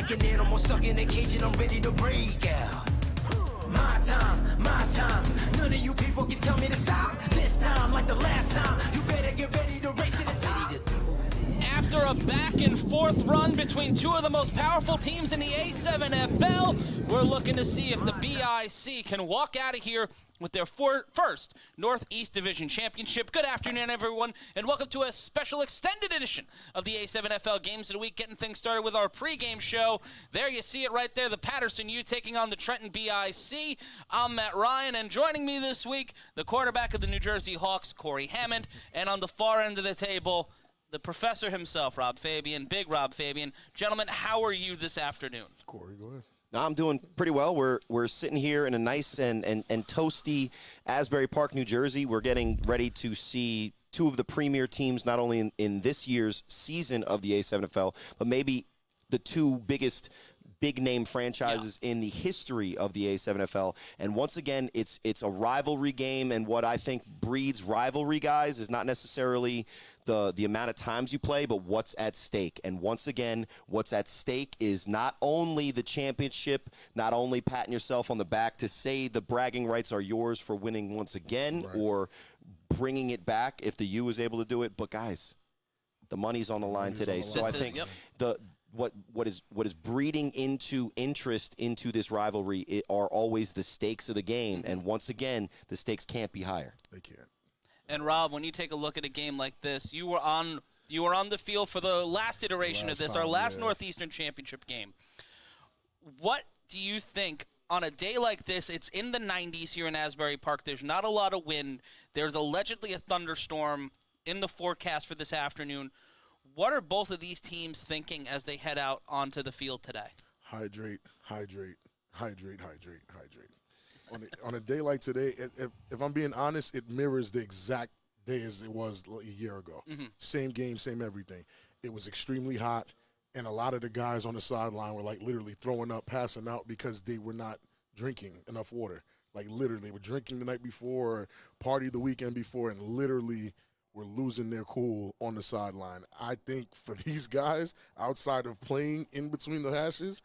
like an animal stuck in a cage and I'm ready to break out. My time. None of you people can tell me to stop. This time, like the last time, you better get ready to race to the top. After a back-and-forth run between two of the most powerful teams in the A7FL, we're looking to see if the BIC can walk out of here with their first Northeast Division Championship. Good afternoon, everyone, and welcome to a special extended edition of the A7FL Games of the Week, getting things started with our pregame show. There you see it right there, the Paterson U taking on the Trenton BIC. I'm Matt Ryan, and joining me this week, the quarterback of the New Jersey Hawks, Corey Hammond, and on the far end of the table, the professor himself, Rob Fabian, Big Rob Fabian. Gentlemen, how are you this afternoon? Corey, go ahead. I'm doing pretty well. We're sitting here in a nice and toasty Asbury Park, New Jersey. We're getting ready to see two of the premier teams, not only in this year's season of the A7FL, but maybe the two biggest big-name franchises in the history of the A7FL. And once again, it's a rivalry game, and what I think breeds rivalry, guys, is not necessarily the amount of times you play, but what's at stake. And once again, what's at stake is not only the championship, not only patting yourself on the back to say the bragging rights are yours for winning once again, right, or bringing it back if the U is able to do it, but guys, the money's on the line today. So I think what is breeding into interest into this rivalry are always the stakes of the game, and once again, the stakes can't be higher. They can't. And Rob, when you take a look at a game like this, you were on the field for the last iteration of this, our last Northeastern Championship game. What do you think on a day like this? It's in the 90s here in Asbury Park. There's not a lot of wind. There's allegedly a thunderstorm in the forecast for this afternoon. What are both of these teams thinking as they head out onto the field today? Hydrate. On a day like today, if I'm being honest, it mirrors the exact day as it was a year ago. Mm-hmm. Same game, same everything. It was extremely hot, and a lot of the guys on the sideline were like literally throwing up, passing out because they were not drinking enough water. Like literally, they were drinking the night before, or party the weekend before, and literally were losing their cool on the sideline. I think for these guys, outside of playing in between the hashes,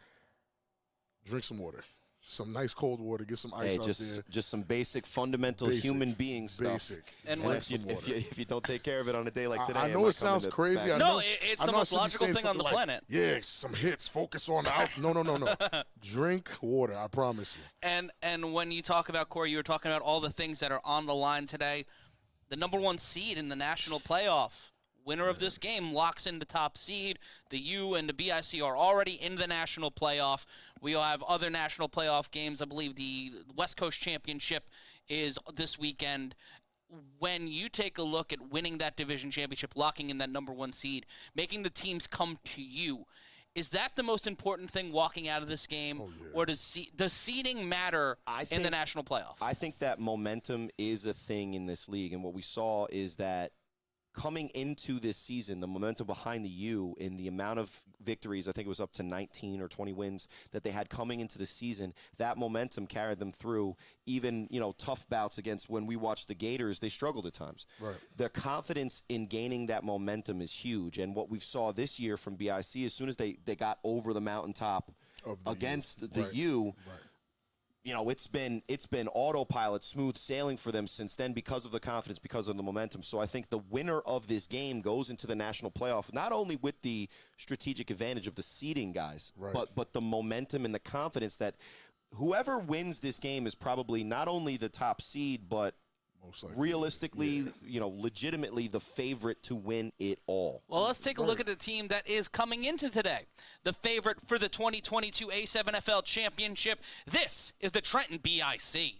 drink some water. Some nice cold water, get some ice out there. Just some basic, fundamental human being stuff. Basic. And if you don't take care of it on a day like today, I know it sounds crazy. It's the most logical thing on the planet. Yeah, some hits, focus on the house. No. Drink water, I promise you. And when you talk about, Corey, you were talking about all the things that are on the line today. The number one seed in the national playoff. Winner of this game locks in the top seed. The U and the BIC are already in the national playoff. We will have other national playoff games. I believe the West Coast Championship is this weekend. When you take a look at winning that division championship, locking in that number one seed, making the teams come to you, is that the most important thing walking out of this game? Oh, yeah. Or does seeding matter in the national playoff? I think that momentum is a thing in this league, and what we saw is that coming into this season, the momentum behind the U in the amount of victories, I think it was up to 19 or 20 wins that they had coming into the season, that momentum carried them through even, tough bouts against when we watched the Gators, they struggled at times. Right. Their confidence in gaining that momentum is huge, and what we saw this year from BIC, as soon as they got over the mountaintop against the U, it's been autopilot, smooth sailing for them since then because of the confidence, because of the momentum. So I think the winner of this game goes into the national playoff, not only with the strategic advantage of the seeding guys, but the momentum and the confidence that whoever wins this game is probably not only the top seed, but realistically, legitimately the favorite to win it all. Well, let's take a look at the team that is coming into today. The favorite for the 2022 A7FL Championship. This is the Trenton BIC.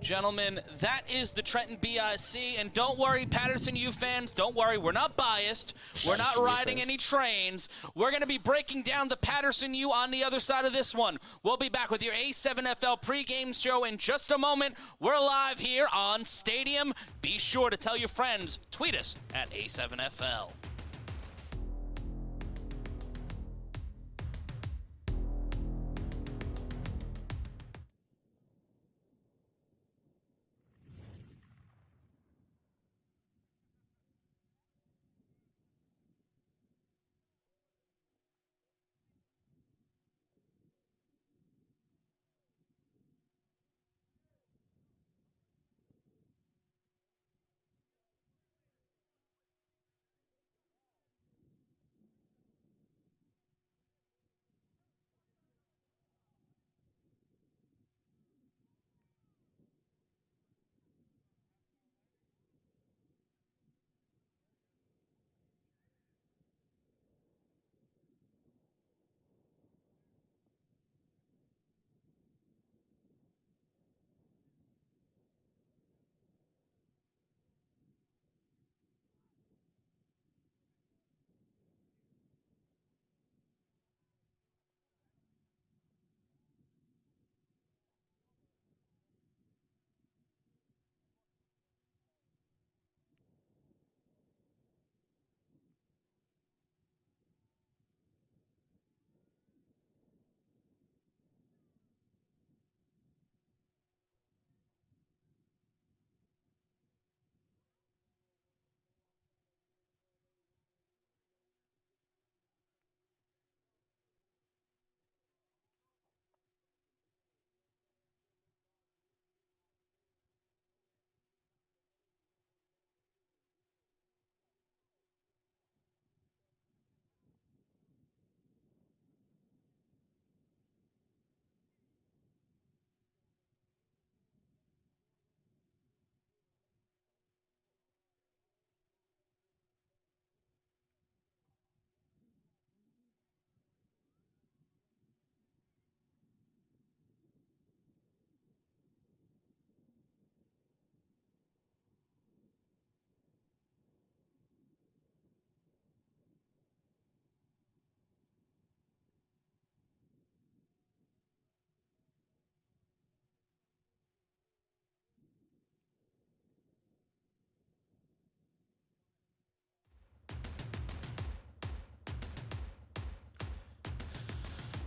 Gentlemen, that is the Trenton BIC, and don't worry, Paterson U fans, don't worry, we're not biased. We're not riding any trains. We're going to be breaking down the Paterson U on the other side of this one. We'll be back with your A7FL pregame show in just a moment. We're live here on Stadium. Be sure to tell your friends. Tweet us at A7FL.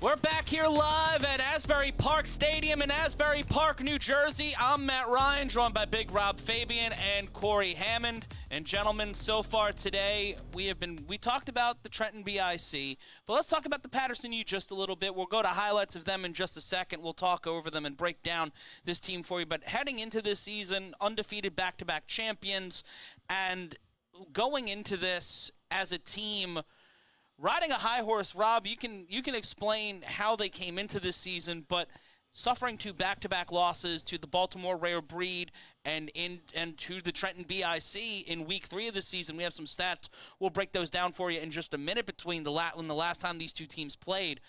We're back here live at Asbury Park Stadium in Asbury Park, New Jersey. I'm Matt Ryan, joined by Big Rob Fabian and Corey Hammond. And gentlemen, so far today, we talked about the Trenton BIC, but let's talk about the Paterson U just a little bit. We'll go to highlights of them in just a second. We'll talk over them and break down this team for you. But heading into this season, undefeated back-to-back champions, and going into this as a team riding a high horse. Rob, you can explain how they came into this season, but suffering two back-to-back losses to the Baltimore Rare Breed and to the Trenton BIC in Week 3 of the season. We have some stats. We'll break those down for you in just a minute between the last time these two teams played.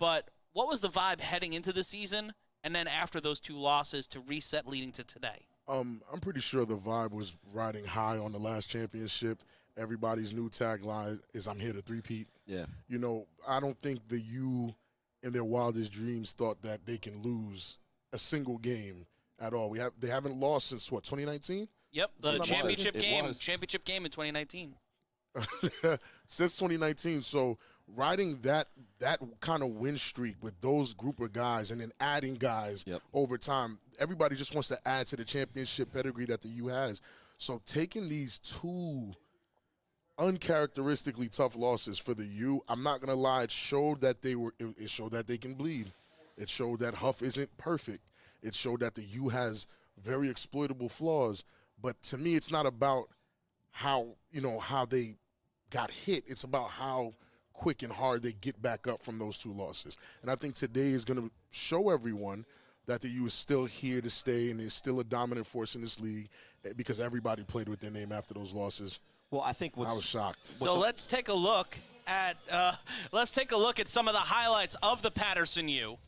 But what was the vibe heading into the season and then after those two losses to reset leading to today? I'm pretty sure the vibe was riding high on the last championship. Everybody's new tagline is "I'm here to three-peat." Yeah. You know, I don't think the U in their wildest dreams thought that they can lose a single game at all. They haven't lost since what, 2019? Yep, the championship game in 2019. Since 2019. So riding that kind of win streak with those group of guys and then adding guys over time, everybody just wants to add to the championship pedigree that the U has. So taking these two uncharacteristically tough losses for the U, I'm not gonna lie, it showed that it showed that they can bleed. It showed that Huff isn't perfect. It showed that the U has very exploitable flaws. But to me, it's not about how they got hit. It's about how quick and hard they get back up from those two losses. And I think today is gonna show everyone that the U is still here to stay and is still a dominant force in this league because everybody played with their name after those losses. Well, I was shocked. So let's take a look at some of the highlights of the Paterson U.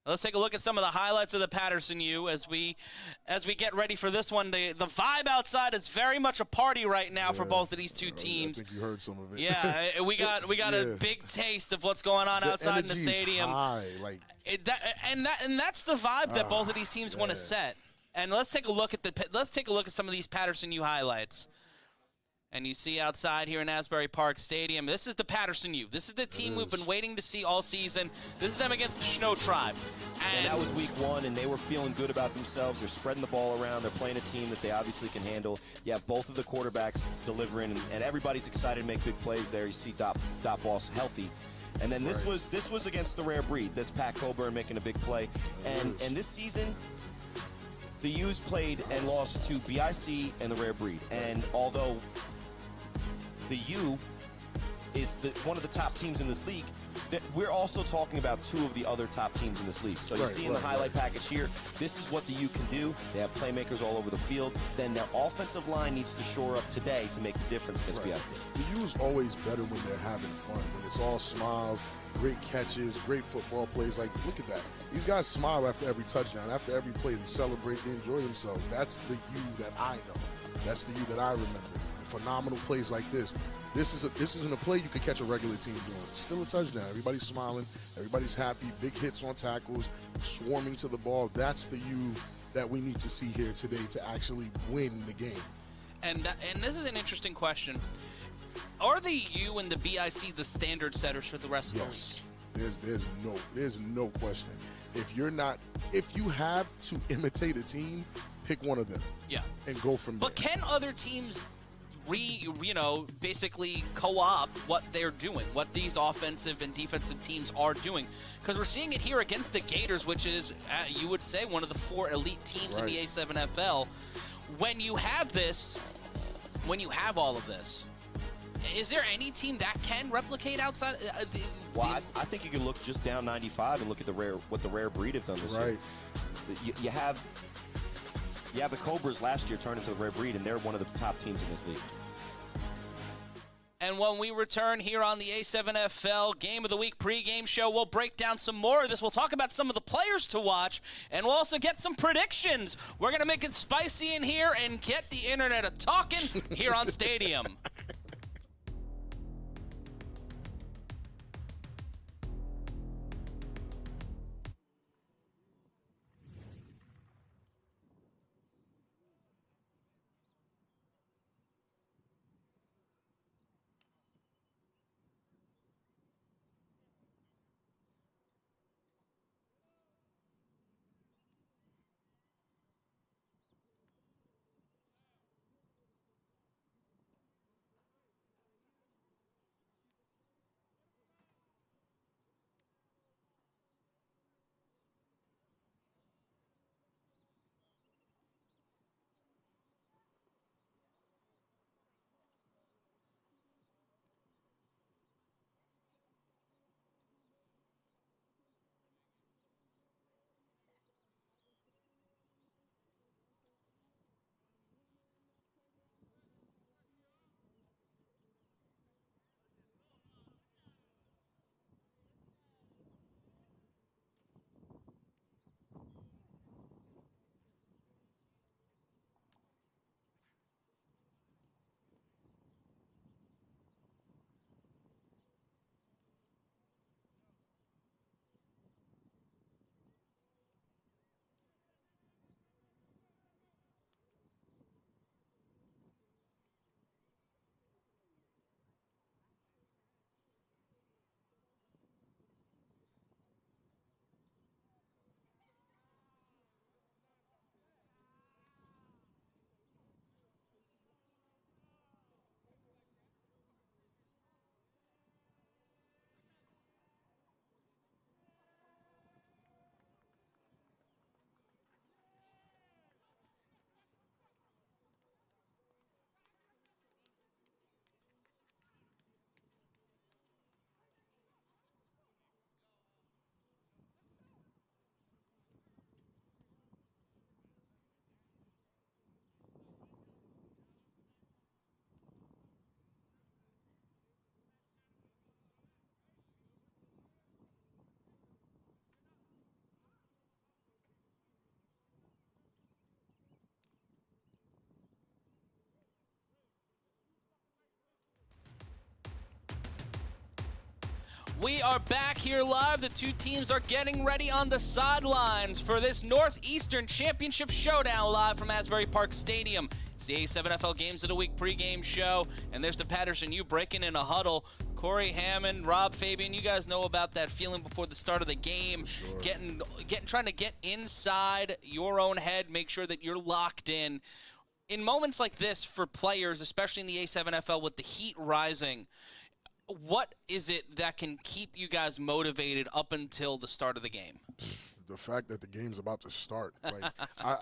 Let's take a look at some of the highlights of the Paterson U as we get ready for this one. The vibe outside is very much a party right now for both of these two teams. I think you heard some of it. Yeah, we got a big taste of what's going on outside in the stadium. High, like and that's the vibe that both of these teams want to set. And let's take a look at some of these Paterson U highlights. And you see outside here in Asbury Park Stadium, this is the Paterson U. This is the team we've been waiting to see all season. This is them against the Snow Tribe. And that was week 1, and they were feeling good about themselves. They're spreading the ball around. They're playing a team that they obviously can handle. You have both of the quarterbacks delivering, and everybody's excited to make big plays there. You see Dot Boss healthy. And then this was against the rare breed. That's Pat Coburn making a big play. And this season, the U's played and lost to BIC and the rare breed. And although the U is one of the top teams in this league, we're also talking about 2 of the other top teams in this league. So you see in the highlight package here, this is what the U can do. They have playmakers all over the field. Then their offensive line needs to shore up today to make the difference against BIC. The U is always better when they're having fun, when it's all smiles, great catches, great football plays. Like, look at that. These guys smile after every touchdown. After every play, they celebrate, they enjoy themselves. That's the U that I know. That's the U that I remember. Phenomenal plays like this. This isn't a play you could catch a regular team doing. It's still a touchdown. Everybody's smiling. Everybody's happy. Big hits on tackles, swarming to the ball. That's the U that we need to see here today to actually win the game. And this is an interesting question. Are the U and the BIC the standard setters for the rest of the league? There's no question. If you have to imitate a team, pick one of them. Yeah. And go from there. But can other teams basically co-opt what they're doing, what these offensive and defensive teams are doing? Because we're seeing it here against the Gators, which is, you would say, one of the 4 elite teams in the A7FL. When you have all of this, is there any team that can replicate outside? Well, I think you can look just down 95 and look at what the rare breed have done this year. You have the Cobras last year turned into the rare breed, and they're one of the top teams in this league. And when we return here on the A7FL Game of the Week pregame show, we'll break down some more of this. We'll talk about some of the players to watch, and we'll also get some predictions. We're going to make it spicy in here and get the internet a-talking here on Stadium. We are back here live. The two teams are getting ready on the sidelines for this Northeastern Championship Showdown live from Asbury Park Stadium. It's the A7FL Games of the Week pregame show, and there's the Paterson U breaking in a huddle. Corey Hammond, Rob Fabian, you guys know about that feeling before the start of the game, sure. trying to get inside your own head, make sure that you're locked in. In moments like this for players, especially in the A7FL with the heat rising, what is it that can keep you guys motivated up until the start of the game? The fact that the game's about to start. Like,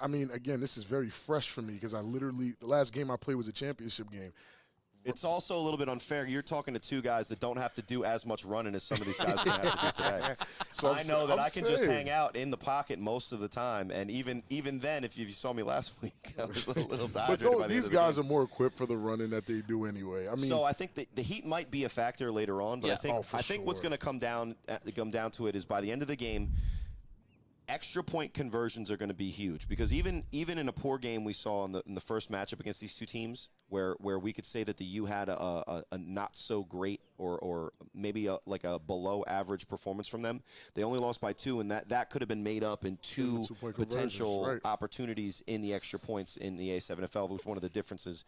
I mean, again, this is very fresh for me because the last game I played was a championship game. It's also a little bit unfair. You're talking to two guys that don't have to do as much running as some of these guys are going to have to do today. So I know that I can just hang out in the pocket most of the time, and even then, if you saw me last week, I was a little tired. But these guys are more equipped for the running that they do anyway. I mean, so I think the heat might be a factor later on, but yeah. I think what's going to come down to it is by the end of the game, extra point conversions are going to be huge, because even in a poor game we saw in the first matchup against these two teams, where we could say that the U had a not so great or maybe like a below average performance from them. They only lost by 2, and that could have been made up in two potential opportunities in the extra points in the A7FL, which was one of the differences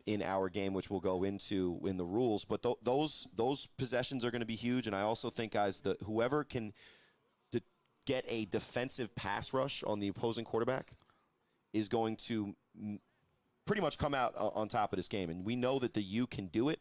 in our game, which we'll go into in the rules. But those possessions are going to be huge, and I also think, guys, that whoever can get a defensive pass rush on the opposing quarterback is going to pretty much come out on top of this game. And we know that the U can do it.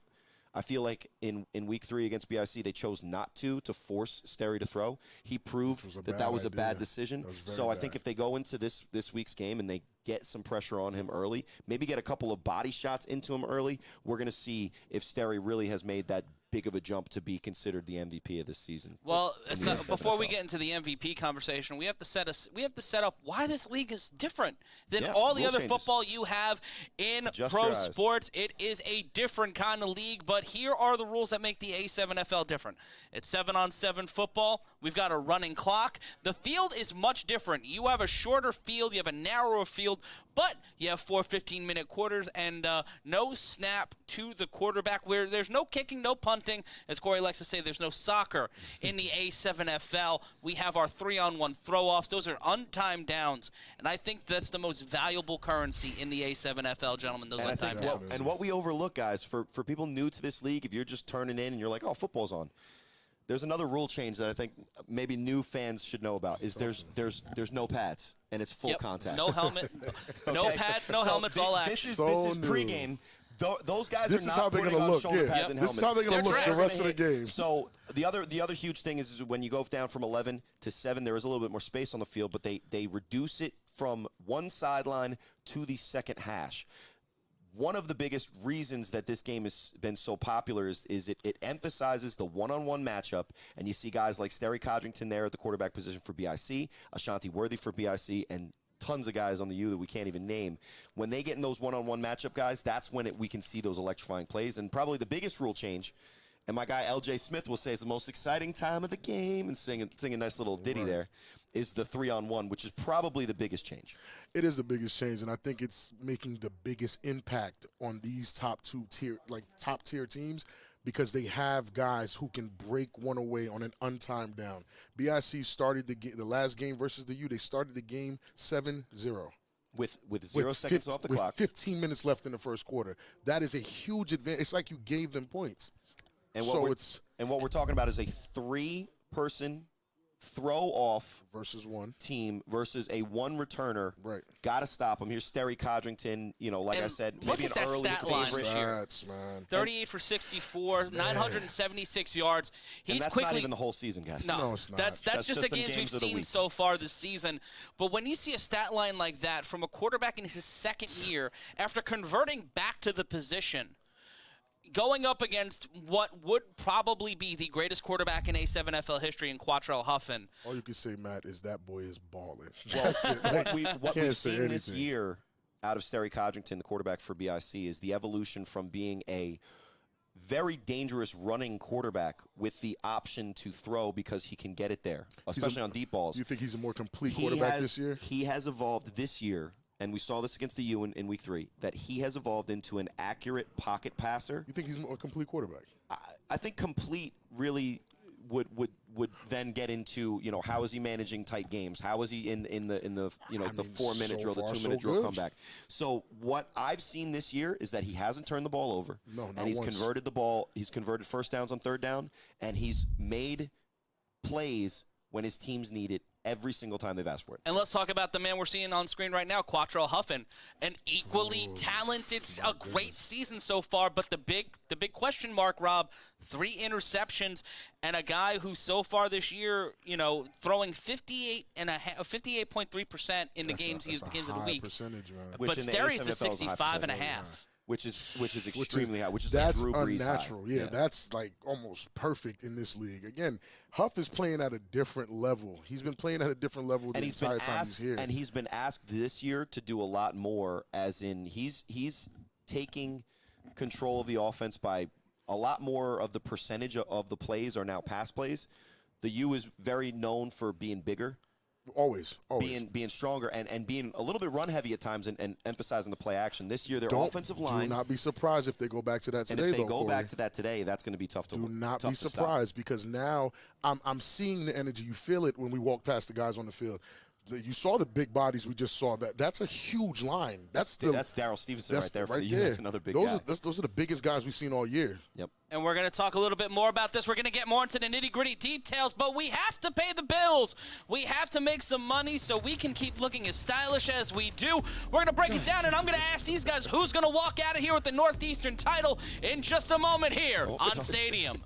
I feel like in week 3 against BIC, they chose not to force Sterry to throw. He proved that was a bad decision. So I think if they go into this week's game and they get some pressure on him early, maybe get a couple of body shots into him early, we're going to see if Sterry really has made that big of a jump to be considered the MVP of this season. Well, before we get into the MVP conversation, we have to set up why this league is different than all the other football you have in pro sports. It is a different kind of league, but here are the rules that make the A7FL different. It's 7-on-7 football. We've got a running clock. The field is much different. You have a shorter field, you have a narrower field, but you have 4 15-minute quarters and no snap to the quarterback, where there's no kicking, no punting. As Corey likes to say, there's no soccer in the A7FL. We have our 3-on-1 throw-offs. Those are untimed downs, and I think that's the most valuable currency in the A7FL, gentlemen, those untimed downs. And what we overlook, guys, for people new to this league, if you're just turning in and you're like, oh, football's on, there's another rule change that I think maybe new fans should know about. Is there's no pads, and it's full contact. No helmet, no pads, no helmets, all action. This is pregame. Those guys are not putting on shoulder pads and helmets. This is how they're going to look the rest of the game. So the other huge thing is when you go down from 11 to 7, there is a little bit more space on the field, but they reduce it from one sideline to the second hash. One of the biggest reasons that this game has been so popular is it emphasizes the one-on-one matchup, and you see guys like Sterry Codrington there at the quarterback position for BIC, Ashanti Worthy for BIC, and tons of guys on the U that we can't even name. When they get in those one-on-one matchup guys, that's when we can see those electrifying plays. And probably the biggest rule change, and my guy LJ Smith will say it's the most exciting time of the game and sing a nice little ditty there, is the 3-on-1, which is probably the biggest change. It is the biggest change, and I think it's making the biggest impact on these top tier teams, because they have guys who can break one away on an untimed down. BIC started the last game versus the U. They started the game 7-0. With 0 seconds off the clock. With 15 minutes left in the first quarter. That is a huge advantage. It's like you gave them points. And what we're talking about is a 3-person throw-off versus one team versus a 1 returner. Right. Got to stop him. Here's Sterry Codrington, like I said, maybe an early favorite. Stats, man. 38 for 64, 976 yards. And that's not even the whole season, guys. No, it's not. That's just the games we've seen so far this season. But when you see a stat line like that from a quarterback in his second year, after converting back to the position, going up against what would probably be the greatest quarterback in A7FL history in Quattrell Huffin. All you can say, Matt, is that boy is balling. Well, what we've seen this year out of Sterry Codrington, the quarterback for BIC, is the evolution from being a very dangerous running quarterback with the option to throw because he can get it there, especially on deep balls. You think he's a more complete quarterback this year? He has evolved this year. And we saw this against the U in week 3, that he has evolved into an accurate pocket passer. You think he's a complete quarterback? I think complete really would then get into, you know, how is he managing tight games? How is he in the you know, the 4-minute drill, the 2-minute drill comeback? So what I've seen this year is that he hasn't turned the ball over. No, and he's once. converted the ball. He's converted first downs on third down, and he's made plays when his teams need it every single time they've asked for it. And let's talk about the man we're seeing on screen right now, Quattro Huffin, an equally talented, a great season so far. But the big question mark, Rob, 3 interceptions, and a guy who so far this year, you know, throwing 58.3% in the games of the week. Percentage, man. But Sterry's a 65.5. Which is extremely high, which is that's Drew Brees unnatural. high. Yeah, that's like almost perfect in this league. Again, Huff is playing at a different level. He's been playing at a different level the entire time he's here. And he's been asked this year to do a lot more, as in he's taking control of the offense by a lot more of the percentage of the plays are now pass plays. The U is very known for being bigger. Always. Being stronger and being a little bit run heavy at times and emphasizing the play action. This year, their offensive line. Do not be surprised if they go back to that today. And if they go back to that today, that's going to be tough to. Do not be surprised, because now I'm seeing the energy. You feel it when we walk past the guys on the field. You saw the big bodies we just saw. That's a huge line. That's Darryl Stevenson right there for the U. That's another big guy. Those are the biggest guys we've seen all year. Yep. And we're going to talk a little bit more about this. We're going to get more into the nitty-gritty details, but we have to pay the bills. We have to make some money so we can keep looking as stylish as we do. We're going to break it down, and I'm going to ask these guys who's going to walk out of here with the Northeastern title in just a moment here on Stadium.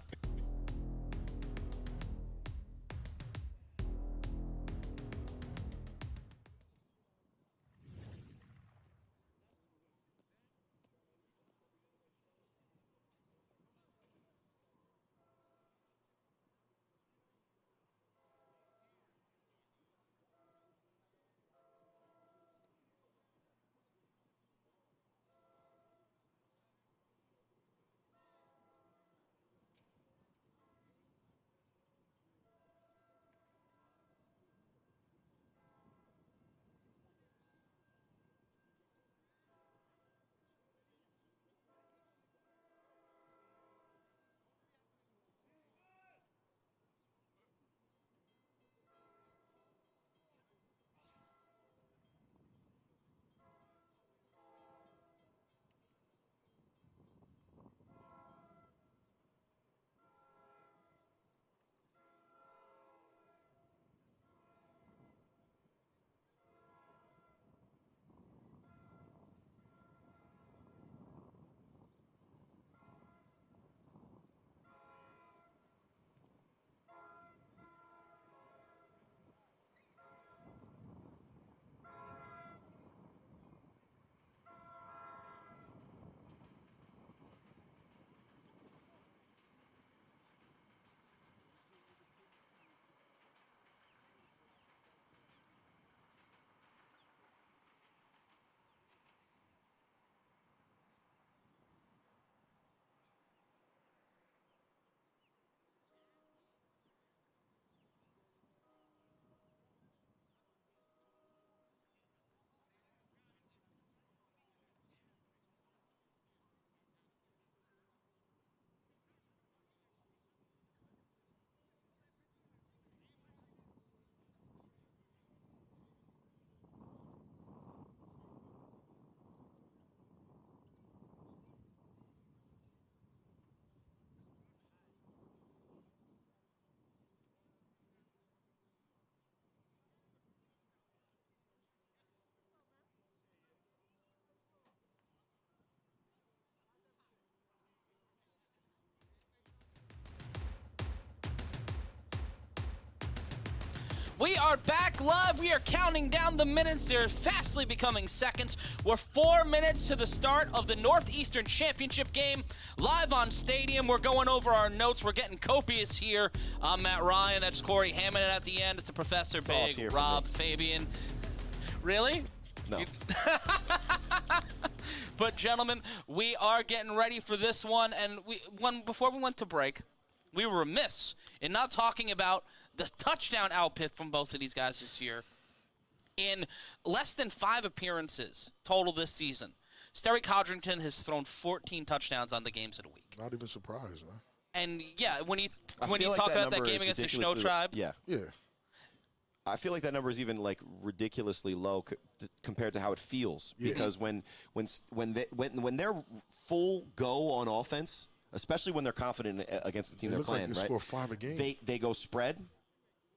We are back live. We are counting down the minutes. They're fastly becoming seconds. We're 4 minutes to the start of the Northeastern Championship game. Live on Stadium. We're going over our notes. We're getting copious here. I'm Matt Ryan. That's Corey Hammond. And at the end, it's the Professor Big, Rob, Fabian. Really? No. But, gentlemen, we are getting ready for this one. And before we went to break, we were remiss in not talking about the touchdown output from both of these guys this year. In less than 5 appearances total this season, Sterry Codrington has thrown 14 touchdowns on the games of the week. Not even surprised, man. And yeah, when you feel like talk that about that number game is against the Snow ridiculously- Tribe, Yeah. Yeah. I feel like that number is even like ridiculously low compared to how it feels. Yeah. Because when they're full go on offense, especially when they're confident against the team They they're look like playing, they right? score 5 a game. They go spread.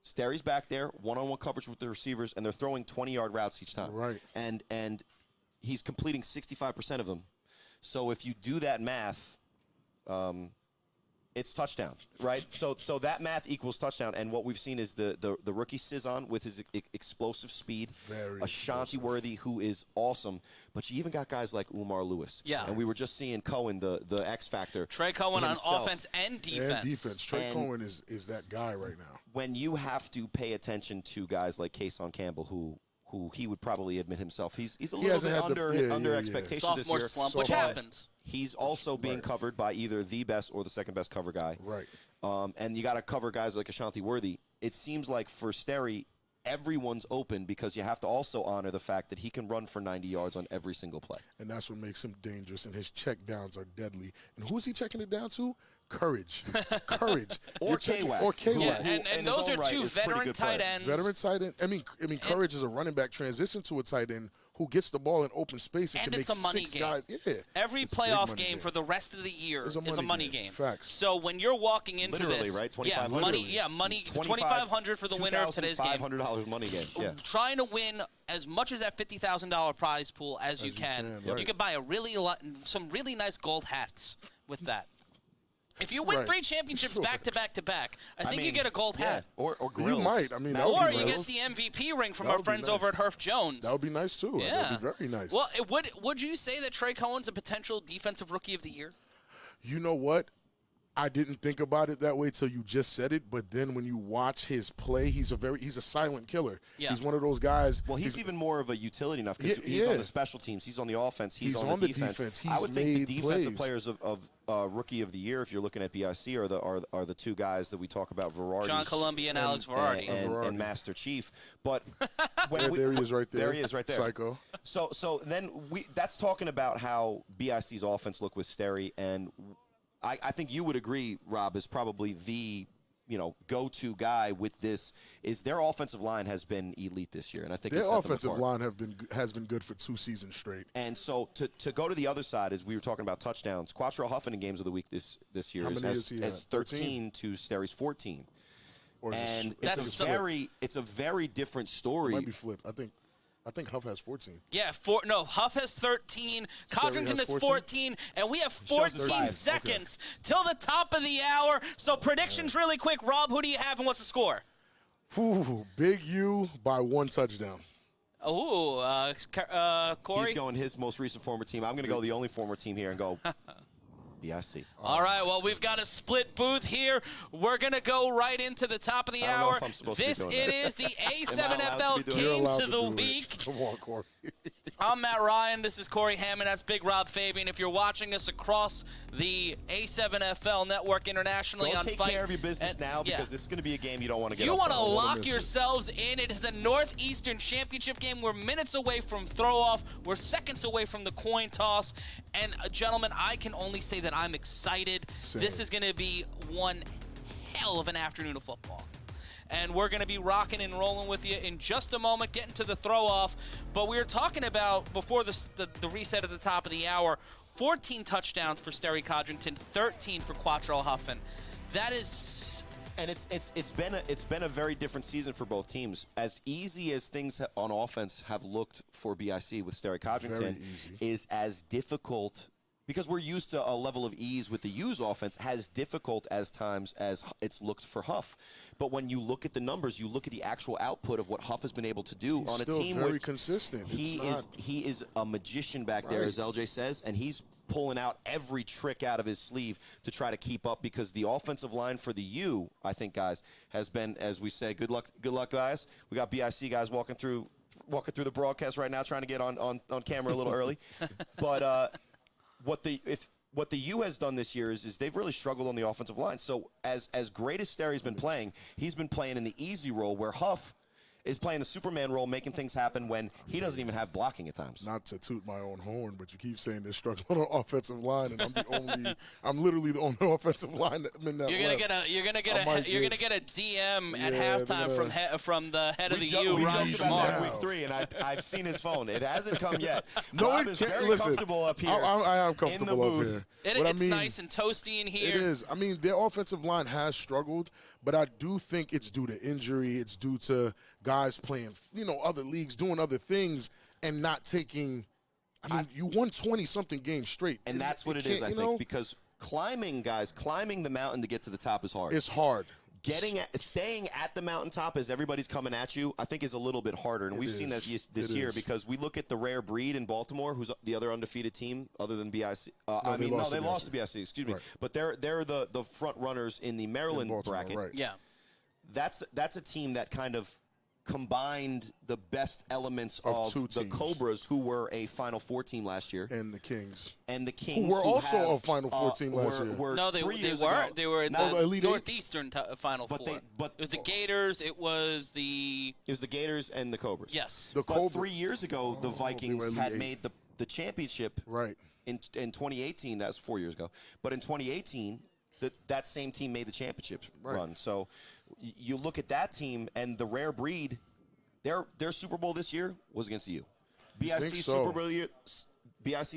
Sterry's back there, one-on-one coverage with the receivers, and they're throwing 20-yard routes each time. Right. And he's completing 65% of them. So if you do that math, it's touchdown, right? So that math equals touchdown, and what we've seen is the rookie Cizon with his explosive speed, Very Ashanti Worthy, who is awesome, but you even got guys like Umar Lewis. Yeah. And we were just seeing Cohen, the X factor. Trey Cohen himself. on offense and defense. And defense. Trey And- Cohen is that guy right now. When you have to pay attention to guys like Kason Campbell, who he would probably admit himself, he's a little bit hasn't had the- under yeah. expectations Sophomore this year. slump, which but happens. He's also being covered by either the best or the second best cover guy. Right. And you got to cover guys like Ashanti Worthy. It seems like for Sterry, everyone's open because you have to also honor the fact that he can run for 90 yards on every single play. And that's what makes him dangerous, and his check downs are deadly. And who's he checking it down to? Courage. Courage. Or You're checking- K-Wack. Or K-Wack. Yeah, who, in and his those own are right, two is a pretty veteran good tight player. ends. Veteran tight end. I mean, Courage is a running back transition to a tight end who gets the ball in open space and And can it's make a money 6 game. guys. Yeah. Every It's a big playoff money game for the rest of the year It's is a money game. Facts. So when you're walking into Literally, this, right? yeah, 2500. money, yeah, money, 2,500 for the winner of today's game. $2,500 money game. Yeah. Trying to win as much as that $50,000 prize pool as you can. right. You can buy some really nice gold hats with that. If you win Right. 3 championships Sure. back to back to back, I think you mean, get a gold yeah. hat. Or You grills. might. I mean, that Or would be you nice. get the MVP ring from That our would be friends nice. over at Herf Jones. That would be nice, too. Yeah. That would be very nice. Well, would you say that Trey Cohen's a potential defensive rookie of the year? You know what? I didn't think about it that way till you just said it, but then when you watch his play, he's a silent killer. Yeah. He's one of those guys. Well, he's even more of a utility now because Yeah, he's on yeah. the special teams. He's on the offense. He's He's on on the the defense. defense. I He's would think the made defensive plays. players of Rookie of the Year, if you're looking at BIC, are the 2 guys that we talk about, Verardi. John Columbia and Alex Verardi. And Master Chief. But when Yeah, there he is right there. There he is right there. Psycho. So then that's talking about how BIC's offense looked with Sterry, and I think you would agree, Rob, is probably the go-to guy with this. Is their offensive line has been elite this year, and I think Their it's set them offensive apart. line has been good for 2 seasons straight. And so to go to the other side, as we were talking about touchdowns, Quattrell Huffin in games of the week this year How many has is he at? 13 to Sterry's 14. Or is And it, That's it's a very different story. it might be flipped. I think Huff has 14. Yeah, Huff has 13, Codrington has has 14? 14, and we have 14 35. seconds till the top of the hour. So predictions really quick. Rob, who do you have and what's the score? Whew, Big U by 1 touchdown. Oh, Corey? He's going his most recent former team. I'm going to go the only former team here and go BIC. All right, well, we've got a split booth here. We're going to go right into the top of the I don't know hour. if I'm supposed to be This doing it that. is the Am I allowed to A7FL be doing You're Games allowed of to the do it. Week. Come on, Corey. I'm Matt Ryan. This is Corey Hammond. That's Big Rob Fabian. If you're watching us across the A7FL network internationally Don't on take Fight, care of your business and- now because yeah. this is going to be a game you don't want to get You off want to on. lock miss it. yourselves in. It is the Northeastern Championship game. We're minutes away from throw-off. We're seconds away from the coin toss. And, gentlemen, I can only say that I'm excited. Same. This is going to be one hell of an afternoon of football. And we're going to be rocking and rolling with you in just a moment, getting to the throw-off. But we were talking about, before the reset at the top of the hour, 14 touchdowns for Sterry Codrington, 13 for Quattrell Huffin. That is... And it's been a very different season for both teams. As easy as things on offense have looked for BIC with Sterry Codrington, Very easy. is as difficult because we're used to a level of ease with the U's offense, as difficult as times as it's looked for Huff. But when you look at the numbers, you look at the actual output of what Huff has been able to do He's on a still team. very where consistent. He is a magician back there, Right. as LJ says, and he's pulling out every trick out of his sleeve to try to keep up because the offensive line for the U, I think, guys, has been, as we say, good luck, guys. We got BIC guys walking through the broadcast right now, trying to get on camera a little early. But what the U has done this year is they've really struggled on the offensive line. So as great as Sterry's been playing, he's been playing in the easy role where Huff is playing the Superman role, making things happen when he doesn't even have blocking at times. Not to toot my own horn, but you keep saying they're struggling on offensive line, and I'm literally the only offensive line in that You're gonna get a DM at halftime from the head of the U, We Rob joked about that in Smart. week 3, and I've seen his phone. It hasn't come yet. No, Rob it is can't. very Listen, comfortable up here. I am in the comfortable up booth. here. It's nice and toasty in here. It is. I mean, their offensive line has struggled, but I do think it's due to injury. It's due to guys playing, other leagues, doing other things, and not taking. I mean, you won 20-something games straight, And that's what it is, I think, because climbing the mountain to get to the top is hard. It's hard. Staying at the mountaintop as everybody's coming at you, I think is a little bit harder. And we've seen that this year because we look at the Rare Breed in Baltimore, who's the other undefeated team other than BIC. They lost to BIC, excuse me. Right. But they're the front runners in the Maryland bracket. Right. Yeah. That's a team that kind of combined the best elements Of of two the teams. Cobras, who were a Final Four team last year, And the Kings. who were also a Final Four team last year. No, they years weren't. ago. They were in the the Elite Eight? Northeastern Final Four. It was the Gators. It was the Gators and the Cobras. yes. The But Cobra- 3 years ago, the Vikings Elite had Eight. made the championship Right. in 2018. That was 4 years ago. But in 2018, that same team made the championship run. So you look at that team and the Rare Breed, their Super Bowl this year was against the U. BIC's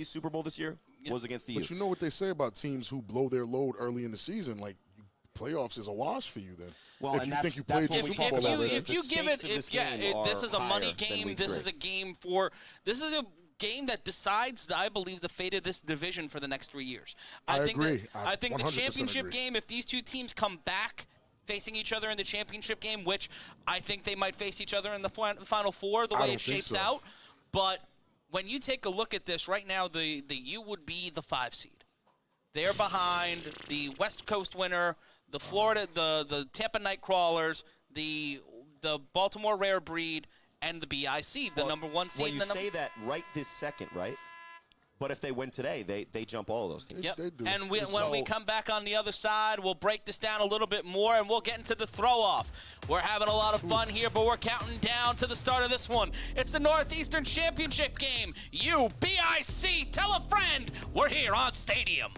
Super Bowl this year was against the U. But you know what they say about teams who blow their load early in the season? Like, playoffs is a wash for you then. Well, if and you that's- think you that's played what the we Super talk Bowl about. already. If you The give it, stakes of this game this is a are money higher than game. week This 3. is a game this is a game that decides, I believe, the fate of this division for the next 3 years. I think agree. I think the 100% championship agree. game, if these two teams come back facing each other in the championship game, which I think they might face each other in the Final Four, the I way don't it think shapes so. out. But when you take a look at this right now, the U would be the 5 seed. They're behind the West Coast winner, the Florida, the Tampa Nightcrawlers, the Baltimore Rare Breed, and the BIC, the number 1 seed. When you say that right this second, right? But if they win today, they jump all of those teams. Yep. They do. And when So- we come back on the other side, we'll break this down a little bit more, and we'll get into the throw-off. We're having a lot of fun here, but we're counting down to the start of this one. It's the Northeastern Championship game. You, BIC, tell a friend. We're here on Stadium.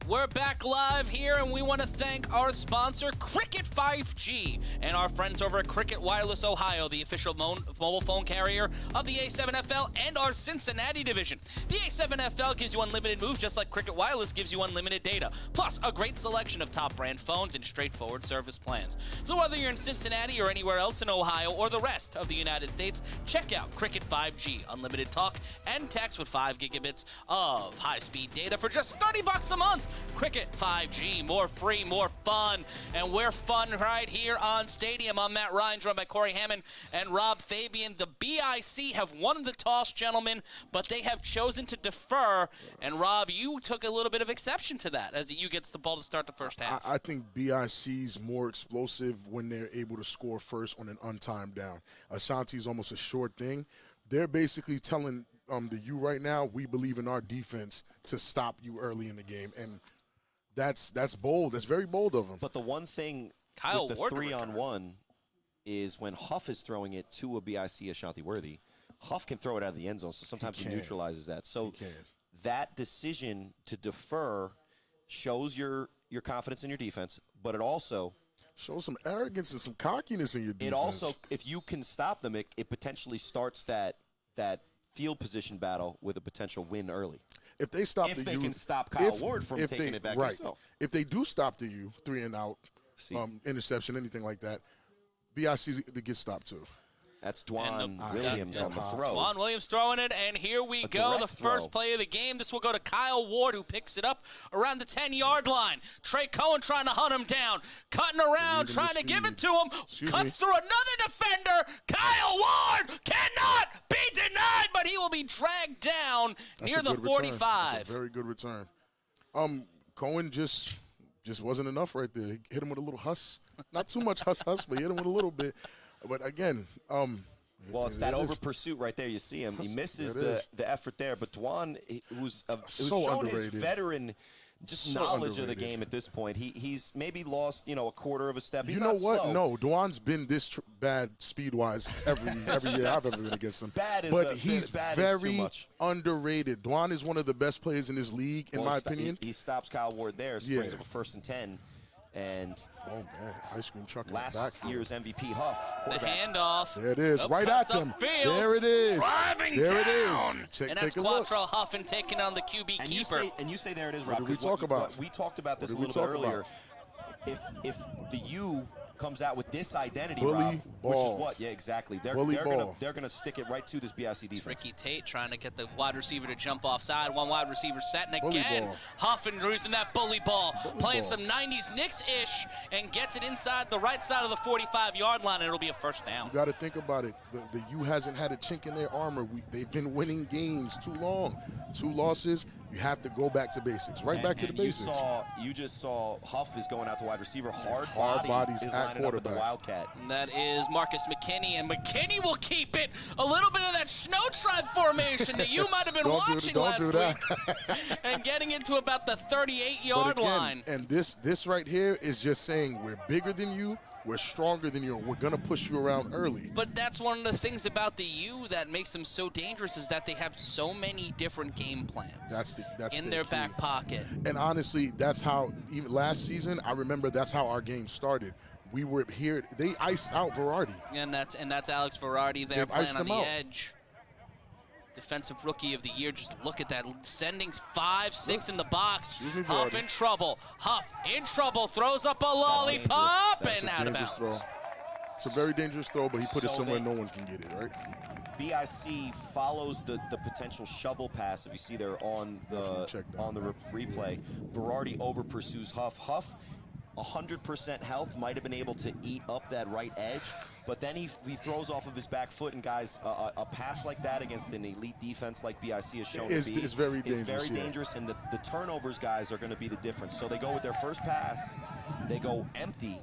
We're back live here, and we want to thank our sponsor, Cricket 5G, and our friends over at Cricket Wireless Ohio, the official mobile phone carrier of the A7FL and our Cincinnati division. The A7FL gives you unlimited moves, just like Cricket Wireless gives you unlimited data, plus a great selection of top brand phones and straightforward service plans. So whether you're in Cincinnati or anywhere else in Ohio or the rest of the United States, check out Cricket 5G, unlimited talk and text with 5 gigabits of high-speed data for just $30 a month. Cricket 5G, more free, more fun, and we're fun right here on Stadium. I'm Matt Ryan, joined by Corey Hammond and Rob Fabian. The BIC have won the toss, gentlemen, but they have chosen to defer. And Rob, you took a little bit of exception to that as the U gets the ball to start the first half. I think BIC's more explosive when they're able to score first on an untimed down. Ashanti's almost a short thing. They're basically telling the U right now, we believe in our defense to stop you early in the game, and that's bold. That's very bold of them. But the one thing Kyle with the Ward 3-on-1 is when Huff is throwing it to a BIC Ashanti Worthy, Huff can throw it out of the end zone, so sometimes he neutralizes that. So that decision to defer shows your confidence in your defense, but it also shows some arrogance and some cockiness in your defense. It also, if you can stop them, it potentially starts that field position battle with a potential win early. If they stop if the they U, can stop Kyle Ward from taking it back himself. If they do stop the U, 3 and out, interception, anything like that, BIC to get stopped too. That's Dwan Williams on the throw. Dwan Williams throwing it, and here we go. The first play of the game. This will go to Kyle Ward, who picks it up around the 10-yard line. Trey Cohen trying to hunt him down. Cutting around, trying to give it to him. Cuts through another defender. Kyle Ward cannot be denied, but he will be dragged down near the 45. That's a very good return. Cohen just wasn't enough right there. He hit him with a little huss. Not too much huss, but he hit him with a little bit. But again, well, it's that over pursuit right there. You see him. He misses the effort there. But Dwan, who's shown his veteran knowledge of the game at this point. He's maybe lost, a quarter of a step. He's you know what? Slow. No, Dwan's been this bad speed-wise every year I've ever been against him. He's very underrated. Dwan is one of the best players in this league, in my opinion. He stops Kyle Ward there, so brings up a 1st and 10. And oh man, ice cream truck last year's MVP Huff. The handoff. There it is, right at them. There it is. Driving there down. It is. And that's Quattro Huffin taking on the QB keeper. You say there it is, Rob. What did we talk about? We talked about this a little bit earlier. If the U comes out with this identity, Rob, which is what? Yeah, exactly. They're gonna stick it right to this BIC defense. It's Ricky Tate trying to get the wide receiver to jump offside. One wide receiver set, and again, Huffin using that bully ball, playing some 90s Knicks-ish, and gets it inside the right side of the 45-yard line, and it'll be a first down. You got to think about it. The U hasn't had a chink in their armor. They've been winning games too long. 2 losses. You have to go back to basics. Back to the basics. You just saw Huff is going out to wide receiver. Hard bodies is at quarterback. The Wildcat. And that is Marcus McKinney, and McKinney will keep it. A little bit of that snow tribe formation that you might have been watching last week. And getting into about the 38-yard line. And this right here is just saying we're bigger than you. We're stronger than you. We're going to push you around early. But that's one of the things about the U that makes them so dangerous is that they have so many different game plans. That's in their back pocket. And honestly, that's how, even last season, I remember that's how our game started. We were here. They iced out Verardi. And that's Alex Verardi there playing on the edge. Defensive Rookie of the Year. Just look at that. Sending 5-6 in the box. Huff in trouble. Huff in trouble. Throws up a lollipop and out of bounds. Throw. It's a very dangerous throw, but he put it somewhere no one can get it, right? BIC follows the potential shovel pass. If you see there on the replay, Verardi over pursues Huff. Huff, 100% health, might have been able to eat up that right edge, but then he throws off of his back foot, and guys, a pass like that against an elite defense like BIC has shown to be is very dangerous. And the turnovers, guys, are going to be the difference. So they go with their first pass, they go empty,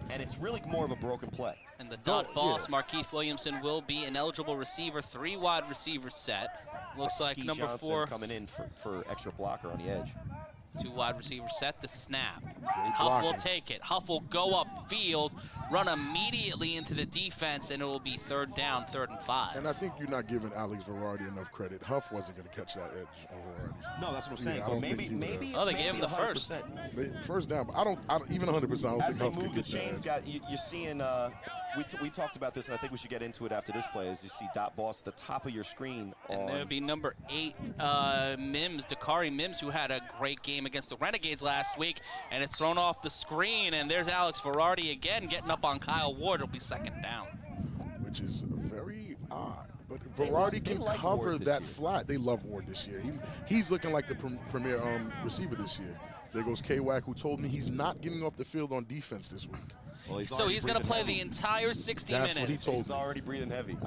and it's really more of a broken play. And the dot boss, Markeith Williamson, will be an eligible receiver, 3 wide receiver set. Looks like number Johnson 4 coming in for extra blocker on the edge. 2 wide receivers set, the snap. Huff will take it. Huff will go upfield, run immediately into the defense, and it will be 3rd down, 3rd and 5. And I think you're not giving Alex Verardi enough credit. Huff wasn't going to catch that edge on Verardi. No, that's what I'm saying. Yeah, I but don't maybe, think he would've. maybe. Oh, they maybe gave him the 100%. First down, but I don't even 100%. I don't As think they Huff move could the get chains, that. you're seeing. We talked about this, and I think we should get into it after this play. As you see Dot Boss at the top of your screen. And there would be number 8, Mims, Dakari Mims, who had a great game against the Renegades last week, and it's thrown off the screen, and there's Alex Verardi again getting up on Kyle Ward. It'll be 2nd down. Which is very odd. But Verardi can like cover Ward this that year. flat. They love Ward this year. He's looking like the premier receiver this year. There goes K-Wack, who told me he's not getting off the field on defense this week. Well, So he's going to play the entire 60 That's minutes. what he told He's me. already breathing heavy.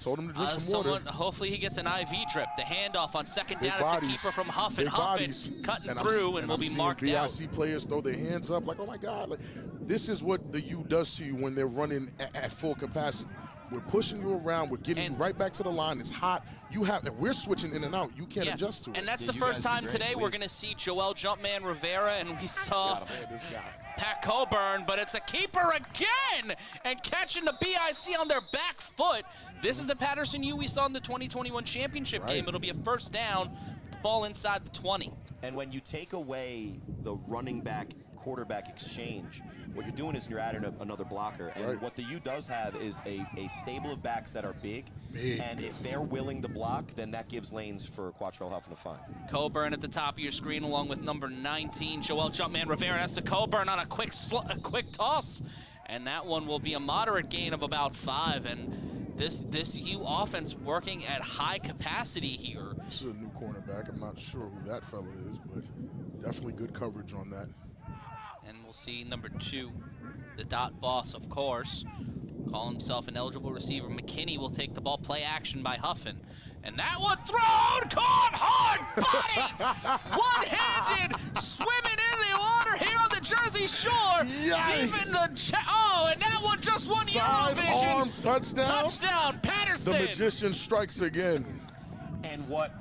Told him to drink some water. Hopefully he gets an IV drip. The handoff on 2nd Big down. bodies. It's a keeper from Huffin. Big bodies. Cutting And through and will I'm be seeing marked BIC out. players throw their hands up like, oh my God. Like, this is what the U does to you when they're running at full capacity. We're pushing you around. We're getting you right back to the line. It's hot. And we're switching in and out. You can't adjust to it. And that's Yeah, the you first guys do time great. today we're going to see Joel Jumpman Rivera, and we saw This guy. Pat Coburn, but it's a keeper again, and catching the BIC on their back foot. This is the Paterson U we saw in the 2021 championship game. It'll be a 1st down, the ball inside the 20. And when you take away the running back quarterback exchange, what you're doing is you're adding another blocker. And what the U does have is a stable of backs that are big. And if they're willing to block, then that gives lanes for Quattrell Huffin to find. Coburn at the top of your screen, along with number 19, Joel Jumpman Rivera. That's to Coburn on a quick toss. And that one will be a moderate gain of about 5. And this U offense working at high capacity here. This is a new cornerback. I'm not sure who that fella is, but definitely good coverage on that. And we'll see number 2, the Dot Boss, of course. Call himself an eligible receiver. McKinney will take the ball, play action by Huffin. And that one thrown, caught, hard body! One-handed, swimming in the water here on the Jersey Shore. Even the and that one just won Sidearm Eurovision. touchdown. Touchdown, Paterson. The magician strikes again. And what,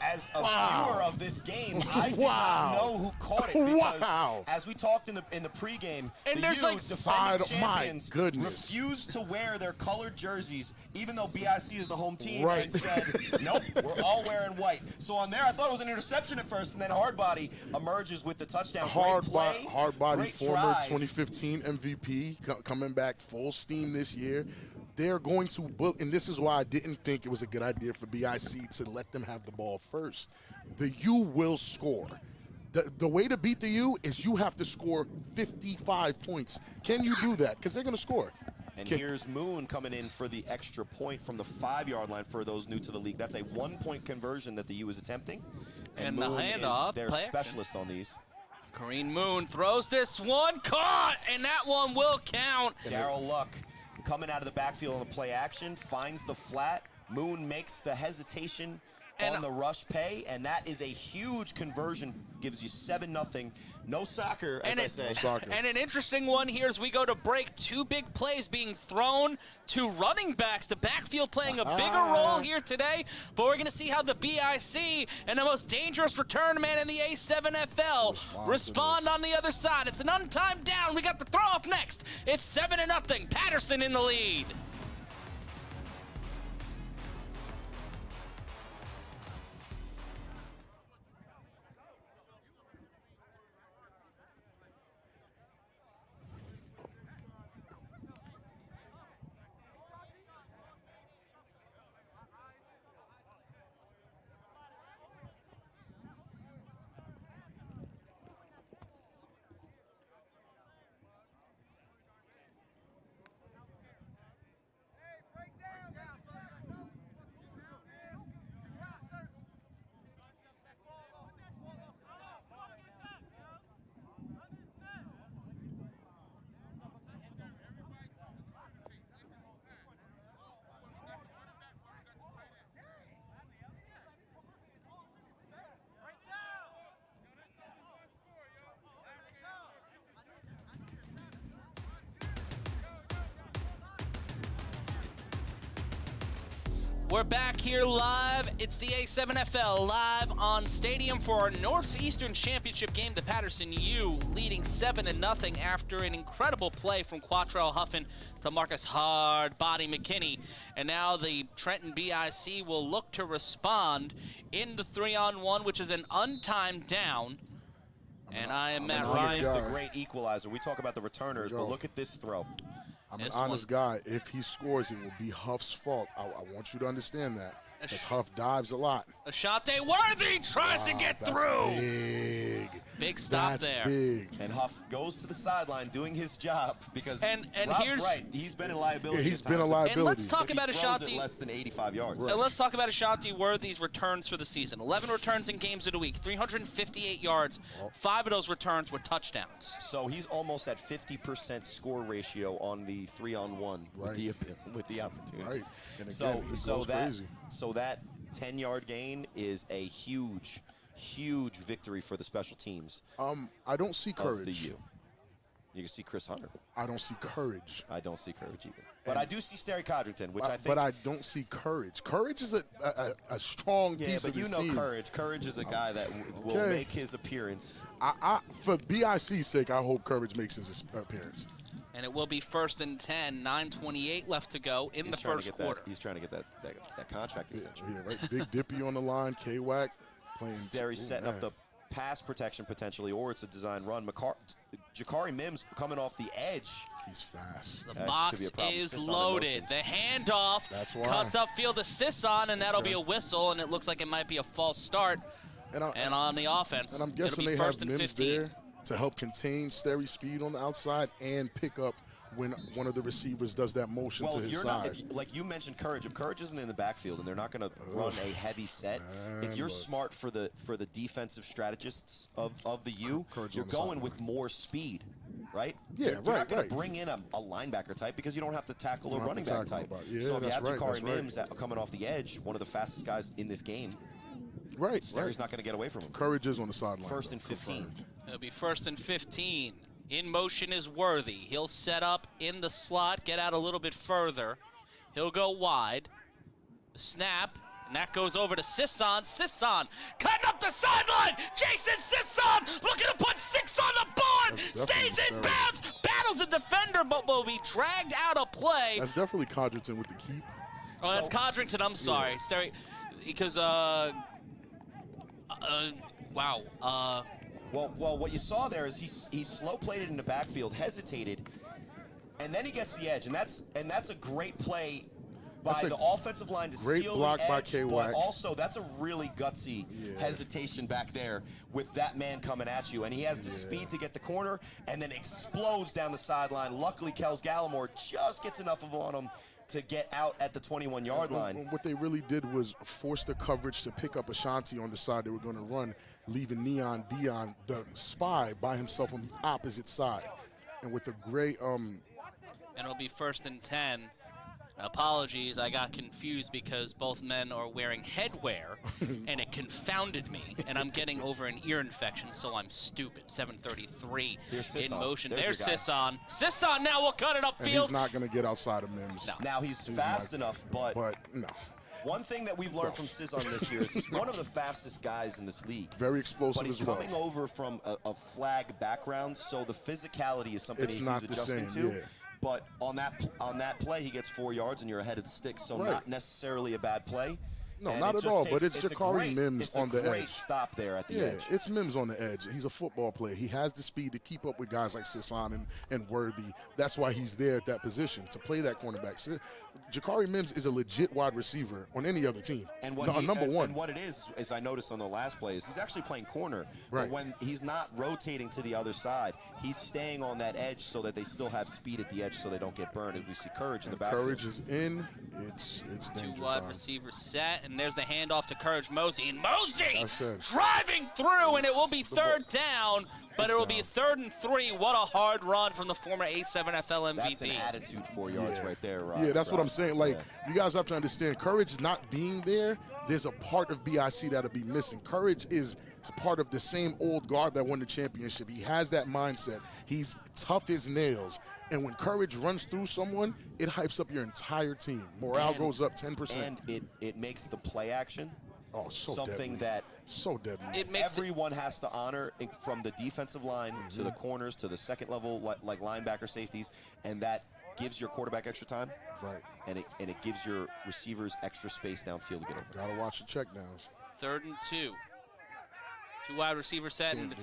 as a viewer of this game, I did not know who caught it. Because as we talked in the pregame, and the there's U, like defending my champions, goodness, refused to wear their colored jerseys, even though BIC is the home team, Right. and said, nope, we're all wearing white. So on there, I thought it was an interception at first, and then Hardbody emerges with the touchdown. Hardbody, great former drive. 2015 MVP, coming back full steam this year. They're going to, and this is why I didn't think it was a good idea for BIC to let them have the ball first. The U will score. The way to beat the U is you have to score 55 points. Can you do that? Because they're going to score. And here's Moon coming in for the extra point from the 5-yard line for those new to the league. That's a 1-point conversion that the U is attempting. And Moon the handoff, is their specialist on these. Kareem Moon throws this one, caught, and that one will count. Darryl Luck coming out of the backfield on the play action, finds the flat. Moon makes the hesitation on the rush pay, and that is a huge conversion. Gives you 7-0. No soccer, as I say. No soccer. And an interesting one here as we go to break. 2 big plays being thrown to running backs. The backfield playing a bigger role here today, but we're going to see how the BIC and the most dangerous return man in the A7FL respond on the other side. It's an untimed down. We got the throw off next. It's 7-0. Paterson in the lead. We're back here live. It's the A7FL live on Stadium for our Northeastern Championship game. The Paterson U leading 7-0 after an incredible play from Quattrell Huffin to Marcus Hard Body McKinney. And now the Trenton BIC will look to respond in the 3-on-1, which is an untimed down. And I am Matt Ryan. Ryan's the great equalizer. We talk about the returners, but look at this throw. I'm an honest guy. If he scores, it will be Huff's fault. I want you to understand that. Because Huff dives a lot. Ashante Worthy tries to get through. Big stop there. Big. And Huff goes to the sideline doing his job because and Rob's here's right. He's been a liability. Yeah, he's been a liability. And let's talk about Ashanti less than 85 yards. And let's talk about Ashanti Worthy's returns for the season. 11 returns in games of the week, 358 yards. 5 of those returns were touchdowns. So he's almost at 50% score ratio on the 3-on-1 with the opportunity. Right. And again, he goes crazy. So that 10-yard gain is a huge victory for the special teams. I don't see courage. You can see Chris Hunter. I don't see courage. I don't see courage either. But I do see Sterry Codrington, which I think. But I don't see courage. Courage is a strong piece of this team. Yeah, but you know courage. Courage is a guy that will make his appearance. For BIC's sake, I hope Courage makes his appearance. And it will be 1st and 10, 9:28 left to go in the first quarter. He's trying to get that contract extension. Yeah, right. Big Dippy on the line, K-Wack playing. Sterry's setting up the pass protection potentially, or it's a design run. Jakari Mims coming off the edge. He's fast. The box is loaded. The handoff cuts upfield to Sisson, and that'll be a whistle, and it looks like it might be a false start. And on the offense, and I'm guessing they have Mims there to help contain Sterry's speed on the outside and pick up when one of the receivers does that motion to his side. Like you mentioned, Courage. If Courage isn't in the backfield and they're not going to run a heavy set, if you're smart for the defensive strategists of the U, you're going with more speed, right? Yeah, you're not going to bring in a linebacker type because you don't have to tackle a running back type. So if you have Jakari Mims coming off the edge, one of the fastest guys in this game, Sterry's not going to get away from him. Courage is on the sideline. 1st and 15. It'll be 1st and 15. In motion is Worthy. He'll set up in the slot, get out a little bit further. He'll go wide. Snap, and that goes over to Sisson. Sisson cutting up the sideline. Jason Sisson looking to put 6 on the board. Stays in bounds. Battles the defender, but will be dragged out of play. That's definitely Codrington with the keep. Oh, that's Codrington. I'm sorry. Sterry, because, wow. Well, what you saw there is he slow-played it in the backfield, hesitated, and then he gets the edge, and that's a great play by the offensive line to seal the edge. By K-Wack. But also, that's a really gutsy hesitation back there with that man coming at you, and he has the speed to get the corner, and then explodes down the sideline. Luckily, Kels Gallimore just gets enough of on him to get out at the 21-yard line. What they really did was force the coverage to pick up Ashanti on the side they were going to run, leaving Neon Dion, the spy, by himself on the opposite side. And with a great and it'll be 1st and 10. Apologies, I got confused because both men are wearing headwear, and it confounded me, and I'm getting over an ear infection, so I'm stupid. 7:33 in motion. There's Sisson. Sisson now will cut it upfield. And he's not going to get outside of Mims. No. Now he's fast enough, but no. One thing that we've learned from Sisson this year is he's one of the fastest guys in this league. Very explosive as well. But he's coming over from a flag background, so the physicality is something he's adjusting to. Yeah. But on that play, he gets 4 yards and you're ahead of the sticks, so not necessarily a bad play. No, not at all, but it's Jakari Mims on the edge. It's a great stop there at the edge. Yeah, it's Mims on the edge. He's a football player. He has the speed to keep up with guys like Sisson and Worthy. That's why he's there at that position, to play that cornerback. Jakari Mims is a legit wide receiver on any other team. And number one. And what it is, as I noticed on the last play, is he's actually playing corner. Right. But when he's not rotating to the other side, he's staying on that edge so that they still have speed at the edge so they don't get burned. As we see Courage in the backfield. Courage is in. It's danger 2 wide time. receivers set, and there's the handoff to Courage Mosey. And Mosey driving through, and it will be 3rd down but it will be 3rd and 3. What a hard run from the former A7FL MVP. That's an attitude 4 yards right there, Rob. Yeah, that's what I'm saying. Like, you guys have to understand, Courage not being there, there's a part of BIC that'll be missing. Courage is part of the same old guard that won the championship. He has that mindset. He's tough as nails. And when Courage runs through someone, it hypes up your entire team. Morale goes up 10%. And it makes the play action something that deadly. Everyone has to honor, from the defensive line to the corners to the second level, like linebacker, safeties, and that gives your quarterback extra time. Right. And it gives your receivers extra space downfield to get over. Gotta watch the checkdowns. 3rd and 2. 2 wide receiver set and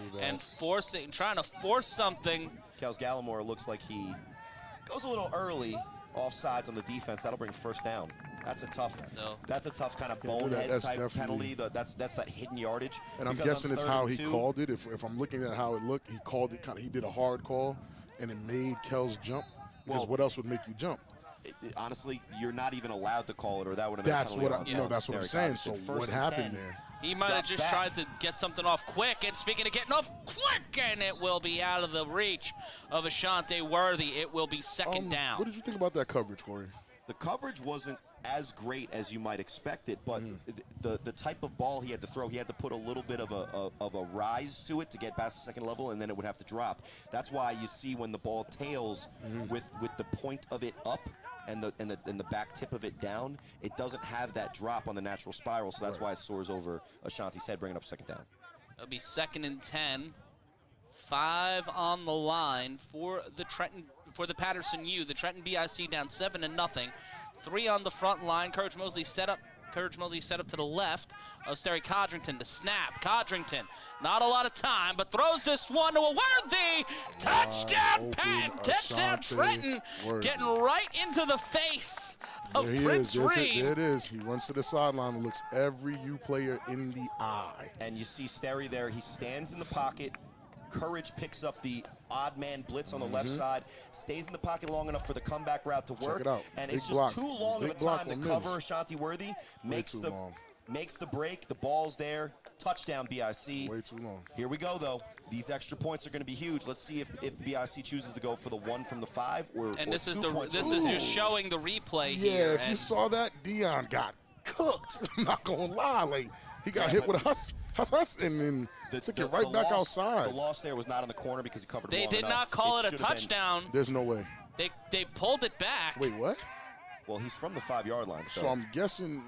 trying to force something. Kels Gallimore looks like he goes a little early, offsides on the defense. That'll bring 1st down. That's a tough kind of bonehead type penalty. That's that hidden yardage. And I'm guessing it's how he called it. If I'm looking at how it looked, he called it he did a hard call, and it made Kels jump. Because what else would make you jump? Honestly, you're not even allowed to call it, or that would have been that's what I'm saying. So what happened there? He might have just tried to get something off quick. And speaking of getting off quick, and it will be out of the reach of Ashante Worthy. It will be 2nd down. What did you think about that coverage, Corey? The coverage wasn't as great as you might expect it, but the type of ball he had to throw, he had to put a little bit of a rise to it to get past the 2nd level, and then it would have to drop. That's why you see when the ball tails with the point of it up and the back tip of it down, it doesn't have that drop on the natural spiral, so that's why it soars over Ashanti's head, bringing up 2nd down. It'll be 2nd and 10. 5 on the line for the Paterson U. The Trenton BIC down 7-0. 3 on the front line. Courage Mosley set up to the left of Sterry Codrington. The snap. Codrington, not a lot of time, but throws this one to a Worthy. Touchdown, touchdown, Trenton. Getting right into the face of Prince Reed. There it is. He runs to the sideline and looks every U player in the eye. And you see Sterry there. He stands in the pocket. Courage picks up the odd man blitz on the left side, stays in the pocket long enough for the comeback route to work, and it's just too long of a time to cover Ashanti Worthy. Makes the break. The ball's there. Touchdown, BIC. Way too long. Here we go, though. These extra points are going to be huge. Let's see if BIC chooses to go for the 1 from the 5 or this is 2 points. This is just showing the replay here. Yeah, if you saw that, Dion got cooked. I'm not gonna lie, like he got hit with a huss, and then took it right back outside. The loss there was not on the corner because he covered. They did not call it a touchdown. There's no way. They pulled it back. Wait, what? Well, he's from the 5-yard line, so I'm guessing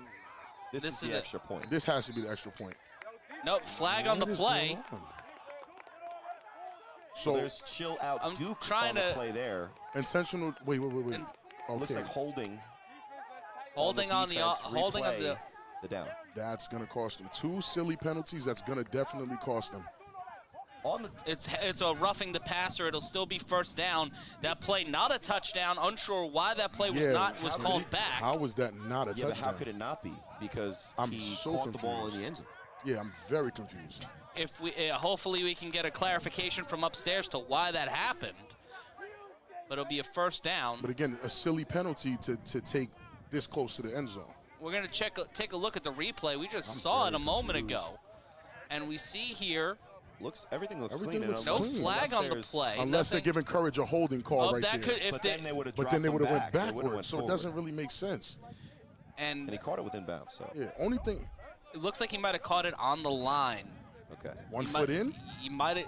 this is the extra point. This has to be the extra point. Nope, flag on the play. So there's chill out Duke on the play there. Intentional. Wait. Okay. Looks like holding. Holding on the down. That's gonna cost them 2 silly penalties. That's gonna definitely cost them. It's a roughing the passer. It'll still be 1st down. That play not a touchdown. Unsure why that play was called back. How was that not a touchdown? But how could it not be? Because he caught the ball in the end zone. Yeah, I'm very confused. If we hopefully we can get a clarification from upstairs to why that happened. But it'll be a 1st down. But again, a silly penalty to take this close to the end zone. We're going to take a look at the replay. We just saw it a moment ago. And we see here. Everything looks clean. No flag on the play. Unless they're giving Courage a holding call right there. But then they would have went backwards. So it doesn't really make sense. And he caught it within bounds. So yeah, only thing. It looks like he might have caught it on the line. Okay. One foot in? He might have.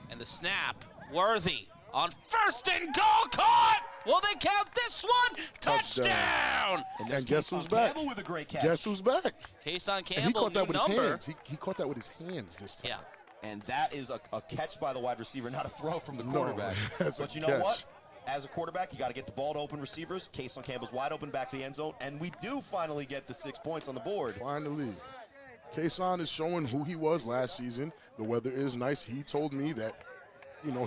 And the snap. Worthy on 1st and goal, caught! Will they count this one? Touchdown! And guess who's back? With a great catch. Guess who's back? Kason Campbell, and he caught that with his hands. He caught that with his hands this time. Yeah. And that is a catch by the wide receiver, not a throw from the quarterback. But you know what? As a quarterback, you got to get the ball to open receivers. Kason Campbell's wide open back of the end zone, and we do finally get the 6 points on the board. Finally. Kason is showing who he was last season. The weather is nice. He told me that,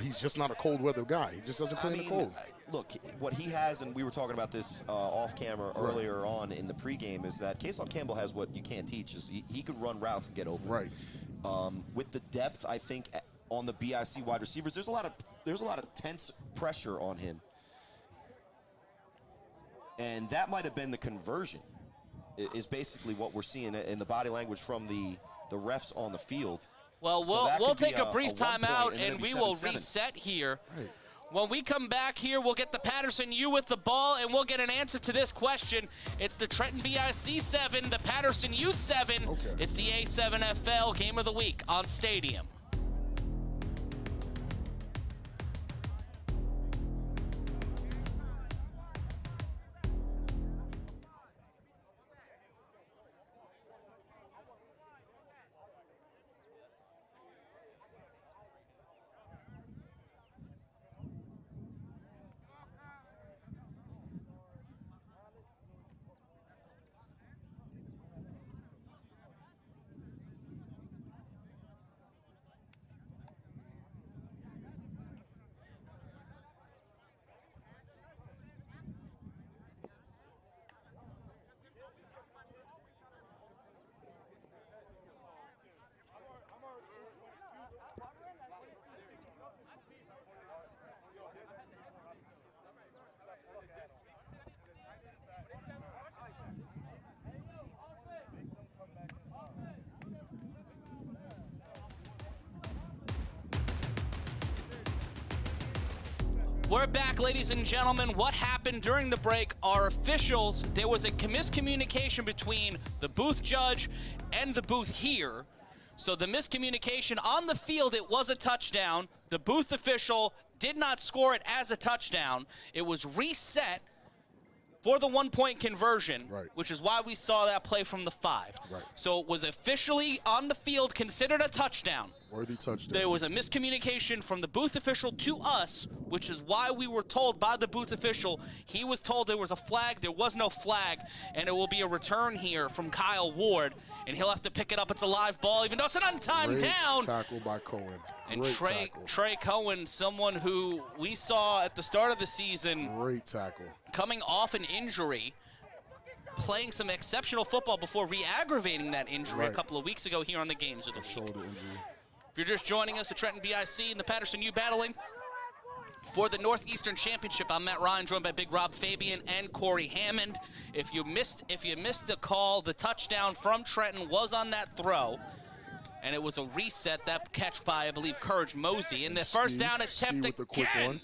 he's just not a cold weather guy. He just doesn't play in the cold. Look, what he has, and we were talking about this off camera earlier on in the pregame, is that Kason Campbell has what you can't teach. Is he could run routes and get open. Right. With the depth, I think on the BIC wide receivers, there's a lot of tense pressure on him, and that might have been the conversion. Is basically what we're seeing in the body language from the refs on the field. Well, So we'll take a brief 1 point, timeout, and then and it'd be we will 7-7. reset here. Right. When we come back here, we'll get the Paterson U with the ball, and we'll get an answer to this question. It's the Trenton BIC 7, the Paterson U 7. Okay. It's the A7FL Game of the Week on Stadium. We're back, ladies and gentlemen. What happened during the break? Our officials, there was a miscommunication between the booth judge and the booth here. So the miscommunication on the field, it was a touchdown. The booth official did not score it as a touchdown. It was reset for the 1-point conversion, Right. which is why we saw that play from the 5. Right. So it was officially on the field considered a touchdown. Worthy touchdown. There was a miscommunication from the booth official to us, which is why we were told by the booth official, he was told there was a flag, there was no flag, and it will be a return here from Kyle Ward, and he'll have to pick it up. It's a live ball, even though it's an untimed Great down. tackle by Cohen. And Great tackle. Trey Cohen, someone who we saw at the start of the season Great tackle. coming off an injury, playing some exceptional football before re-aggravating that injury a Right. couple of weeks ago here on the Games of the Week. Shoulder injury. If you're just joining us, the Trenton BIC and the Paterson U battling for the Northeastern Championship. I'm Matt Ryan, joined by Big Rob Fabian and Corey Hammond. If you missed the call, the touchdown from Trenton was on that throw, and it was a reset. That catch by, I believe, Courage Mosey. And the first down attempt with the quick again. one.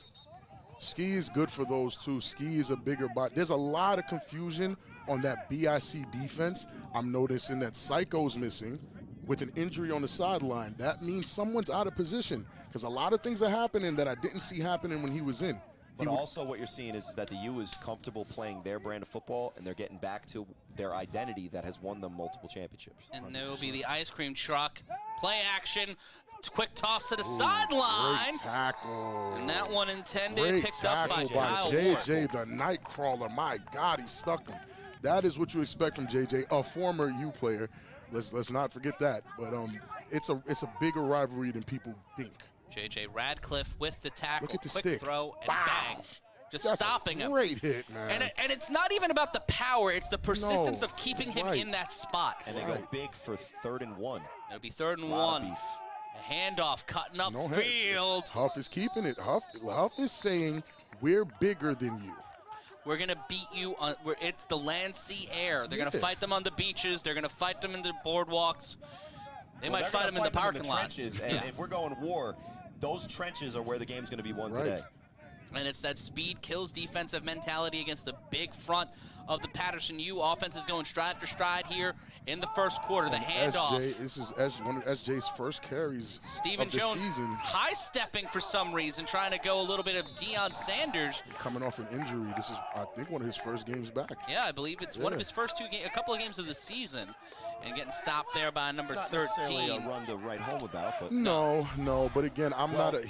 Ski is good for those two. Ski is a bigger body. There's a lot of confusion on that BIC defense. I'm noticing that Psycho's missing with an injury on the sideline. That means someone's out of position because a lot of things are happening that I didn't see happening when he was in. But also what you're seeing is that the U is comfortable playing their brand of football, and they're getting back to their identity that has won them multiple championships. And there will be the ice cream truck. Play action. Quick toss to the sideline. Great tackle. And that one intended, Great picked up by tackle by Kyle JJ, Ward. the Nightcrawler. My God, he stuck him. That is what you expect from JJ, a former U player. Let's not forget that. But it's a bigger rivalry than people think. JJ Radcliffe with the tackle. Look at the quick stick. throw and Wow. bang. Just That's stopping a him. great hit, man. And it's not even about the power, it's the persistence No, of keeping him right. in that spot. And they go big for 3rd and 1. It'll be 3rd and Lot of 1. beef. A handoff cutting up No field. Huff is keeping it. Huff is saying we're bigger than you. We're going to beat you on it's the land, sea, air. They're going to Yeah. fight them on the beaches. They're going to fight them in the boardwalks. They might They're fight gonna them in the parking lot. trenches, and if we're going war, those trenches are where the game's going to be won Right. today. And it's that speed kills defensive mentality against the big front of the Paterson U. Offense is going stride for stride here in the first quarter. The handoff. This is one of SJ's first carries Stephen of the Jones season, high-stepping for some reason, trying to go a little bit of Deion Sanders. coming off an injury. This is, I think, one of his first games back. Yeah, I believe it's one of Yeah. his first a couple of games of the season, and getting stopped there by number Not necessarily 13. a run to write home about, but No, but again,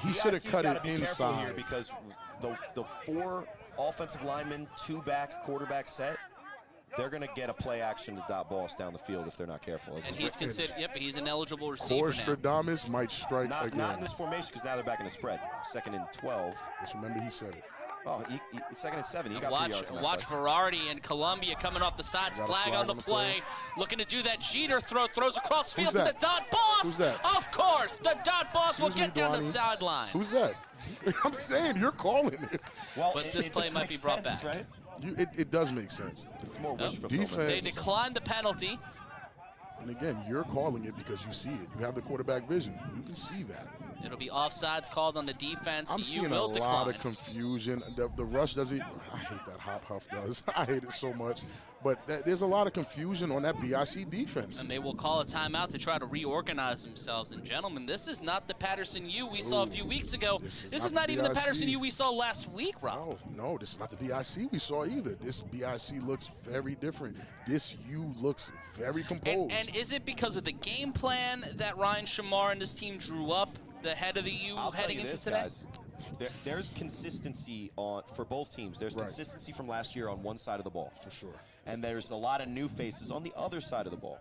he should have cut it Here inside. because the 4 offensive linemen, 2-back quarterback set, they're going to get a play action to dot balls down the field if they're not careful. And he's considered, he's an eligible receiver now. Stradamus might strike not again. in this formation because now they're back in the spread. 2nd and 12. Just remember he said it. Oh, 2nd and 7. He got 3 yards on that Watch play. Ferrari and Columbia coming off the sides. Got a Flag on the play. Looking to do that Jeter throw. Throws across field to that? the dot boss. Who's that? Of course, the dot boss will Excuse me, get down the Donnie. sideline. Who's that? I'm saying you're calling it. Well, But this it play just might be makes brought sense, back. right? It does make sense. It's more wish Nope. fulfillment. Defense. They declined the penalty. And again, you're calling it because you see it. You have the quarterback vision. You can see that. It'll be offsides called on the defense. I'm You seeing will a decline. lot of confusion. The rush doesn't. I hate that hop huff does. I hate it so much. But there's a lot of confusion on that BIC defense. And they will call a timeout to try to reorganize themselves. And gentlemen, this is not the Paterson U we saw a few weeks ago. This is not even the Paterson U we saw last week, Rob. No, this is not the BIC we saw either. This BIC looks very different. This U looks very composed. And is it because of the game plan that Ryan Shamar and his team drew up, the head of the U heading into today? Guys, there's consistency for both teams. There's consistency from last year on one side of the ball. For sure. And there's a lot of new faces on the other side of the ball.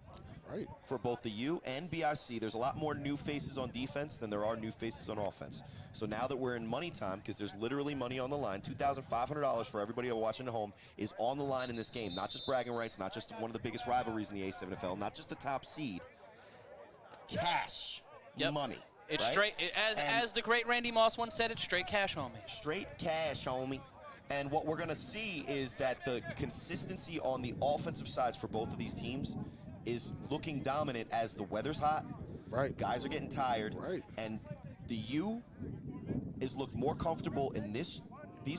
Right. For both the U and BIC, there's a lot more new faces on defense than there are new faces on offense. So now that we're in money time, because there's literally money on the line, $2,500 for everybody watching at home is on the line in this game. Not just bragging rights, not just one of the biggest rivalries in the A7FL, not just the top seed. Cash money. It's right? straight, as the great Randy Moss once said, it's straight cash, homie. Straight cash, homie. And what we're going to see is that the consistency on the offensive sides for both of these teams is looking dominant as the weather's hot. Right. Guys are getting tired. Right. And the U is looked more comfortable in these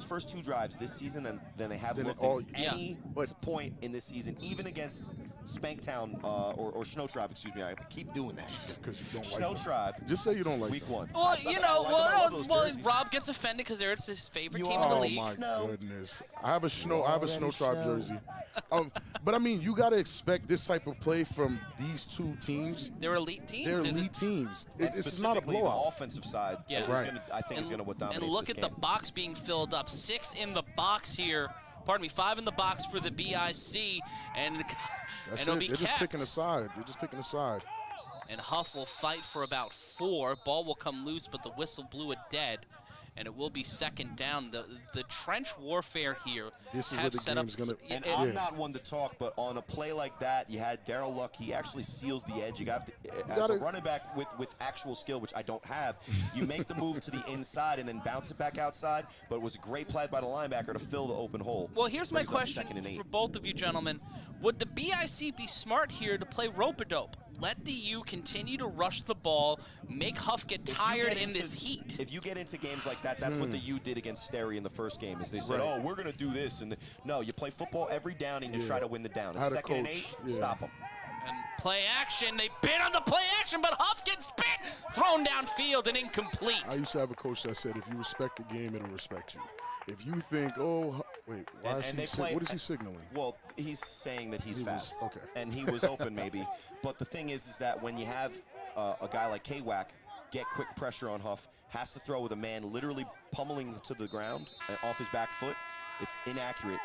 first two drives this season than they have looked at any point in this season, even against Spanktown or Snow Tribe, excuse me. I keep doing that. Because you don't Snow like them. Tribe. Just say you don't like week them. 1. Well, you know, Rob gets offended because it's his favorite team in the Oh league. my goodness! I have a Snow Tribe jersey. But I mean, you got to expect this type of play from these two teams. They're elite teams. They're elite teams. It's not a Specifically blowout. the offensive side. Yeah. I think is going to what dominates. And look this at the game. box being filled up. 6 in the box here. Pardon me, 5 in the box for the BIC, and it'll be They're just capped. picking a side. They're just picking a side. And Huff will fight for about 4. Ball will come loose, but the whistle blew it dead. And it will be second down. The trench warfare here. This is where the game's going to. And I'm not one to talk, but on a play like that, you had Darryl Luck. He actually seals the edge. You got to, as a running back with actual skill, which I don't have, you make the move to the inside and then bounce it back outside. But it was a great play by the linebacker to fill the open hole. Well, here's my Brings up question 2nd and 8. for both of you gentlemen. Would the BIC be smart here to play rope-a-dope? Let the U continue to rush the ball, make Huff get tired in this heat. If you get into games like that, that's what the U did against Sterry in the first game. Is they said, "Oh, we're going to do this," and no, you play football every down and you try to win the down. And 2nd and 8, stop them. And play action, they bit on the play action, but Huff gets bit, thrown downfield and incomplete. I used to have a coach that said, if you respect the game, it'll respect you. If you think, oh, wait, why is he what is he signaling? Well, he's saying that he's fast. Okay. And he was open maybe. But the thing is that when you have a guy like K-Wack get quick pressure on Huff, has to throw with a man literally pummeling to the ground off his back foot, it's inaccurate.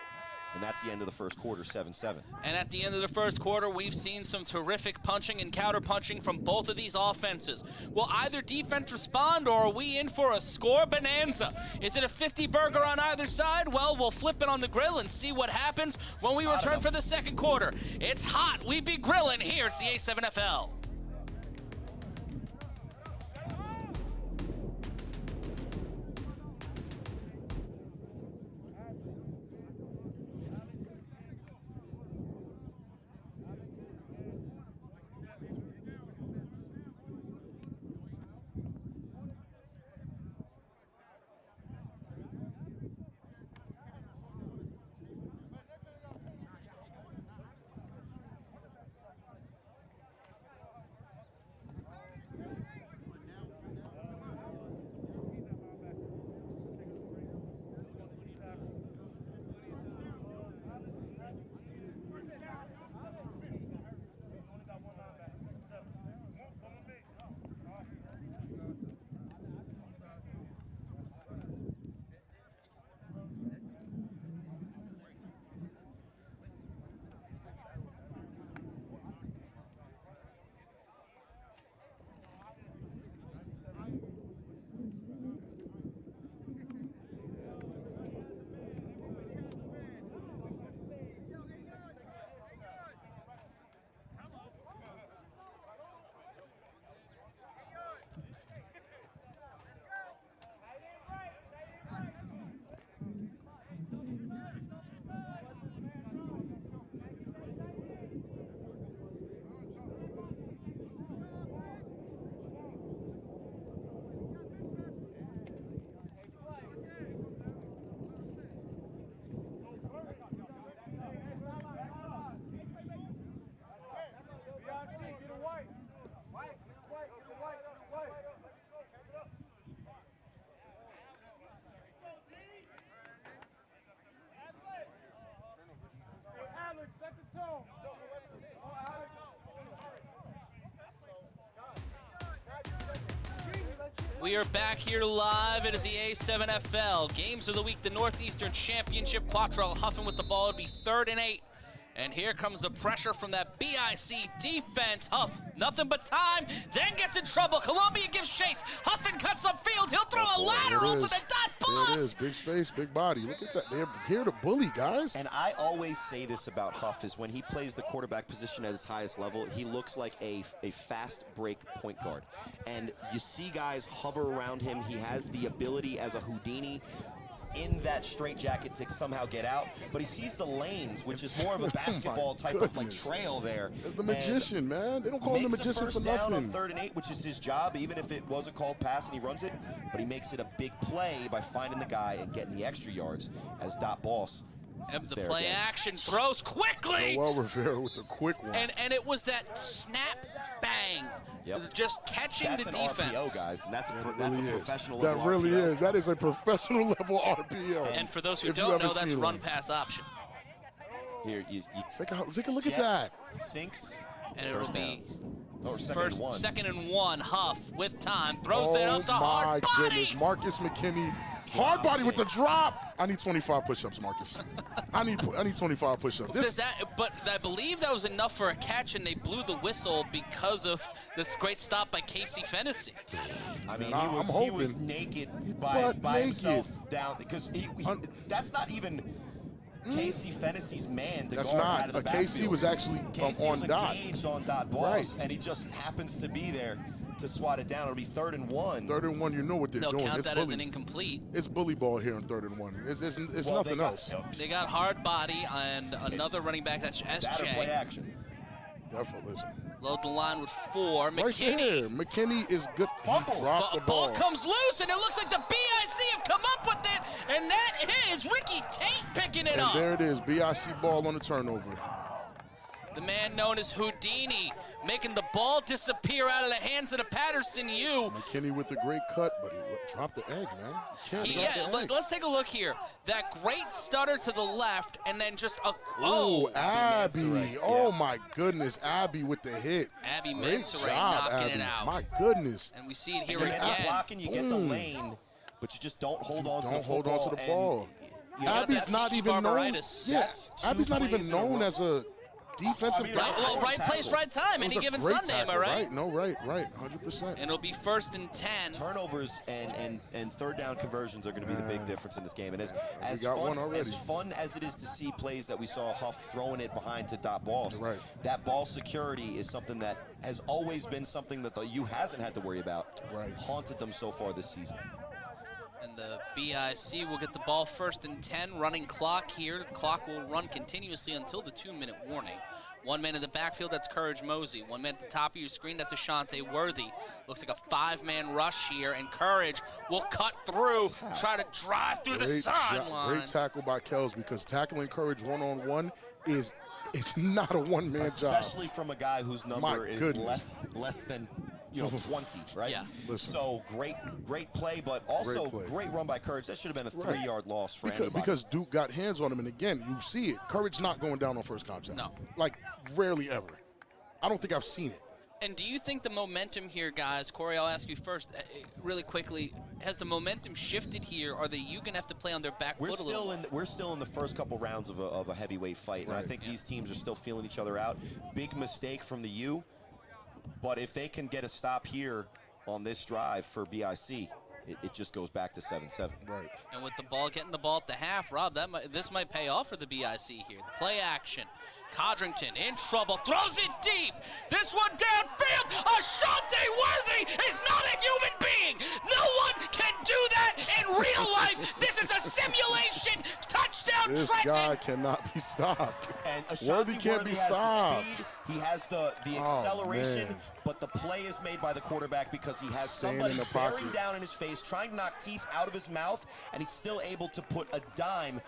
And that's the end of the first quarter, 7-7. And at the end of the first quarter, we've seen some terrific punching and counter-punching from both of these offenses. Will either defense respond, or are we in for a score bonanza? Is it a 50 burger on either side? Well, we'll flip it on the grill and see what happens when we return for the second quarter. It's hot. We be grilling here. It's the A7FL. We are back here live. It is the A7FL Games of the Week, the Northeastern Championship. Quattrell Huffing with the ball. It'll be 3rd and 8. And here comes the pressure from that BIC defense. Huff, nothing but time, then gets in trouble. Columbia gives chase. Huffin cuts upfield. He'll throw a lateral to the dot box. There it is. Big space, big body. Look at that. They're here to bully, guys. And I always say this about Huff is when he plays the quarterback position at his highest level, he looks like a fast break point guard. And you see guys hover around him. He has the ability as a Houdini in that straitjacket to somehow get out, but he sees the lanes, which is more of a basketball type of like trail there. The magician, man. They don't call him the magician for nothing. Makes a first down on 3rd and 8, which is his job, even if it was a called pass and he runs it, but he makes it a big play by finding the guy and getting the extra yards as Dot Boss. And the play action throws quickly. So well, Rivera with the quick one. And it was that snap bang. Yep. Just catching that's the an defense. RPO, guys, and that's a professional level. That really RPO. is. That is a professional level RPO. And for those who don't know, that's run pass option. Here, you take a look at that. Sinks. And it'll be second and one. Huff with time throws it up to hard body. Oh my goodness, Marcus McKinney. Hard body with the drop. I need 25 push-ups, Marcus. I need 25 push-ups. But I believe that was enough for a catch, and they blew the whistle because of this great stop by Casey Fennessy. I mean, he was naked by himself down because that's not even Casey Fennessy's man to that's guard not. out of the Casey backfield. was actually Casey on was dot. engaged on dot balls, and he just happens to be there to swat it down. It'll be 3rd and 1. 3rd and 1, you know what they're doing. They'll count it's that bully. as an incomplete. It's bully ball here in 3rd and 1. It's nothing else. They got hard body and another running back, that's SJ. That or play action. Definitely, listen. Load the line with 4. McKinney. Right there. McKinney is good. Fumbles. Dropped the ball. Ball comes loose, and it looks like the BIC have come up with it, and that is Ricky Tate picking it up. And there it is. BIC ball on the turnover. The man known as Houdini, making the ball disappear out of the hands of the Paterson U. McKinney with the great cut, but he dropped the egg, man. Let's take a look here. That great stutter to the left, and then just a Abby. Oh my goodness, Abby with the hit. Abby Great Mansoray job, knocking Abby. it out. My goodness. And we see it here You're again. blocking, you get the lane, but you just don't hold on to the football. Don't hold on to the ball. Abby's not even known. Yes. Abby's not even known as a defensive guy. Well, right place, right time. Any given Sunday, am I right? No, right, 100%. And it'll be 1st and 10. Turnovers and 3rd down conversions are going to be the big difference in this game. And as fun as it is to see plays that we saw Huff throwing it behind to dot balls, that ball security is something that has always been something that the U hasn't had to worry about. Haunted them so far this season. And the BIC will get the ball 1st and 10, running clock here. The clock will run continuously until the 2-minute warning. One man in the backfield, that's Courage Mosey. One man at the top of your screen, that's Ashante Worthy. Looks like a 5-man rush here, and Courage will cut through, try to drive through the sideline. Great tackle by Kells, because tackling Courage one-on-one is not a one-man job. Especially from a guy whose number is less than 20, right? Yeah. Listen. So great play, but also great run by Courage. That should have been a 3-yard loss for anybody. Because Duke got hands on him, and again, you see it. Courage not going down on first contact. No. Like, rarely ever. I don't think I've seen it. And do you think the momentum here, guys, Corey, I'll ask you first, really quickly, has the momentum shifted here? Are the U going to have to play on their back foot a little? We're still in the first couple rounds of a heavyweight fight, and I think these teams are still feeling each other out. Big mistake from the U. But if they can get a stop here on this drive for BIC, it just goes back to 7-7. Right. And with the ball, getting the ball at the half, Rob, this might pay off for the BIC here. The play action. Codrington in trouble, throws it deep. This one downfield. Ashante Worthy is not a human being. No one can do that in real life. This is a simulation. Touchdown, this Trenton. This guy cannot be stopped. And Worthy can't be stopped. He has the acceleration, but the play is made by the quarterback because he has somebody bearing down in his face, trying to knock teeth out of his mouth, and he's still able to put a dime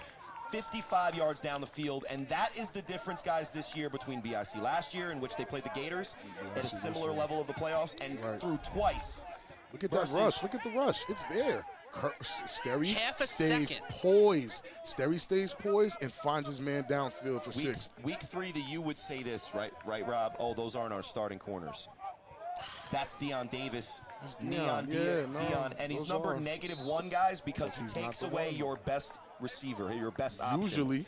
55 yards down the field, and that is the difference, guys, this year between BIC last year, in which they played the Gators at a similar level of the playoffs and threw twice. Look at that rush. Look at the rush. It's there. Sterry stays second. poised. Sterry stays poised and finds his man downfield for 6. Week 3, the U would say this, right, Rob? Oh, those aren't our starting corners. That's Deion Davis. That's Deion. And he's number -1, guys, because he takes away your best receiver, your best option. Usually.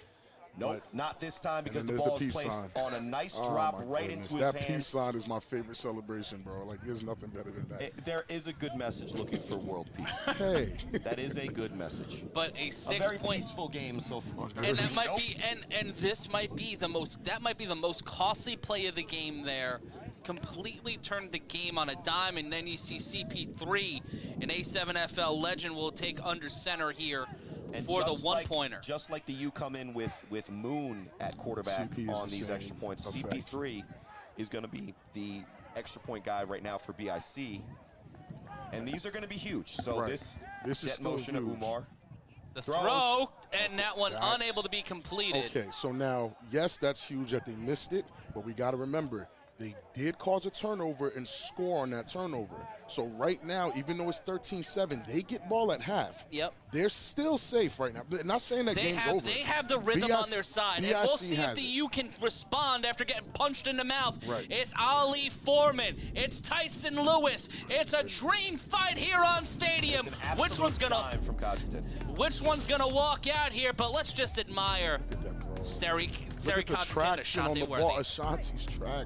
Nope, not this time, because the there's ball the is placed peace sign. on a nice drop right into his That hands. peace sign is my favorite celebration, bro. Like, there's nothing better than that. There is a good message looking for world peace. Hey. That is a good message. But a very peaceful game so far. And that might be, and this might be the most costly play of the game there. Completely turned the game on a dime, and then you see CP3, an A7FL legend, will take under center here for the one-pointer. Just like the U come in with Moon at quarterback on these extra points, CP3 is going to be the extra point guy right now for BIC. And these are going to be huge. So this is jet motion of Umar. The throw, and that one unable to be completed. Okay, so now, yes, that's huge that they missed it, but we got to remember, they did cause a turnover and score on that turnover. So right now, even though it's 13-7, they get ball at half. Yep. They're still safe right now. They're not saying that game's over. They have the rhythm on their side. And we'll see if the U can respond after getting punched in the mouth. Right. It's Ali Foreman. It's Tyson Lewis. It's a dream fight here on Stadium. Which one's gonna from Cogniton. Which one's gonna walk out here? But let's just admire Look at that throw. Look at the traction on the ball. Ashanti's track.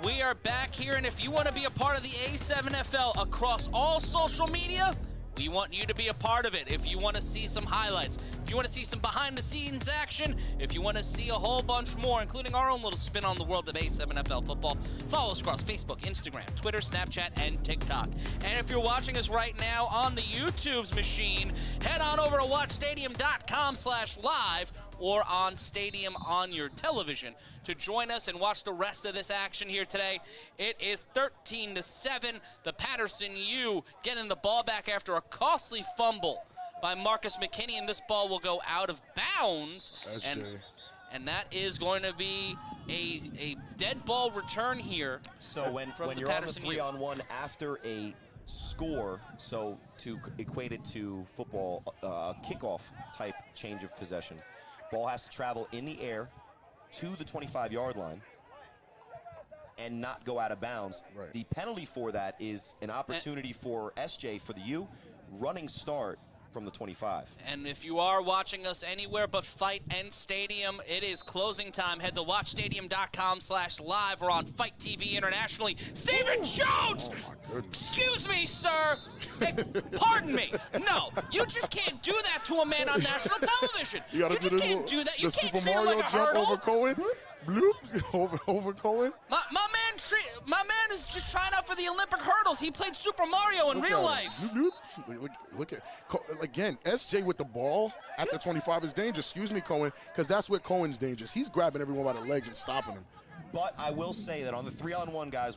We are back here, and if you want to be a part of the A7FL across all social media, we want you to be a part of it. If you want to see some highlights, if you want to see some behind-the-scenes action, if you want to see a whole bunch more, including our own little spin on the world of A7FL football, follow us across Facebook, Instagram, Twitter, Snapchat, and TikTok. And if you're watching us right now on the YouTube's machine, head on over to watchstadium.com/live or on Stadium on your television to join us and watch the rest of this action here today. It is 13-7. The Paterson U getting the ball back after a costly fumble by Marcus McKinney, and this ball will go out of bounds. And that is going to be a dead ball return here. So when you're on the 3-on-1 after a score, so to equate it to football, kickoff type change of possession, ball has to travel in the air to the 25-yard line and not go out of bounds. Right. The penalty for that is an opportunity for SJ, for the U, running start from the 25. And if you are watching us anywhere but Fight and Stadium, it is closing time. Head to watchstadium.com/live or on Fight TV internationally. Stephen Jones! Oh, my goodness. Excuse me, sir. Pardon me. No, you just can't do that to a man on national television. You just can't do that. You can't Super treat him Mario like a jump hurdle. over Cohen. Bloop, over Cohen. My man is just trying out for the Olympic hurdles. He played Super Mario in real life. Look at, again, SJ with the ball at the 25 is dangerous. Excuse me, Cohen, because that's what Cohen's dangerous. He's grabbing everyone by the legs and stopping him. But I will say that on the 3-on-1, guys,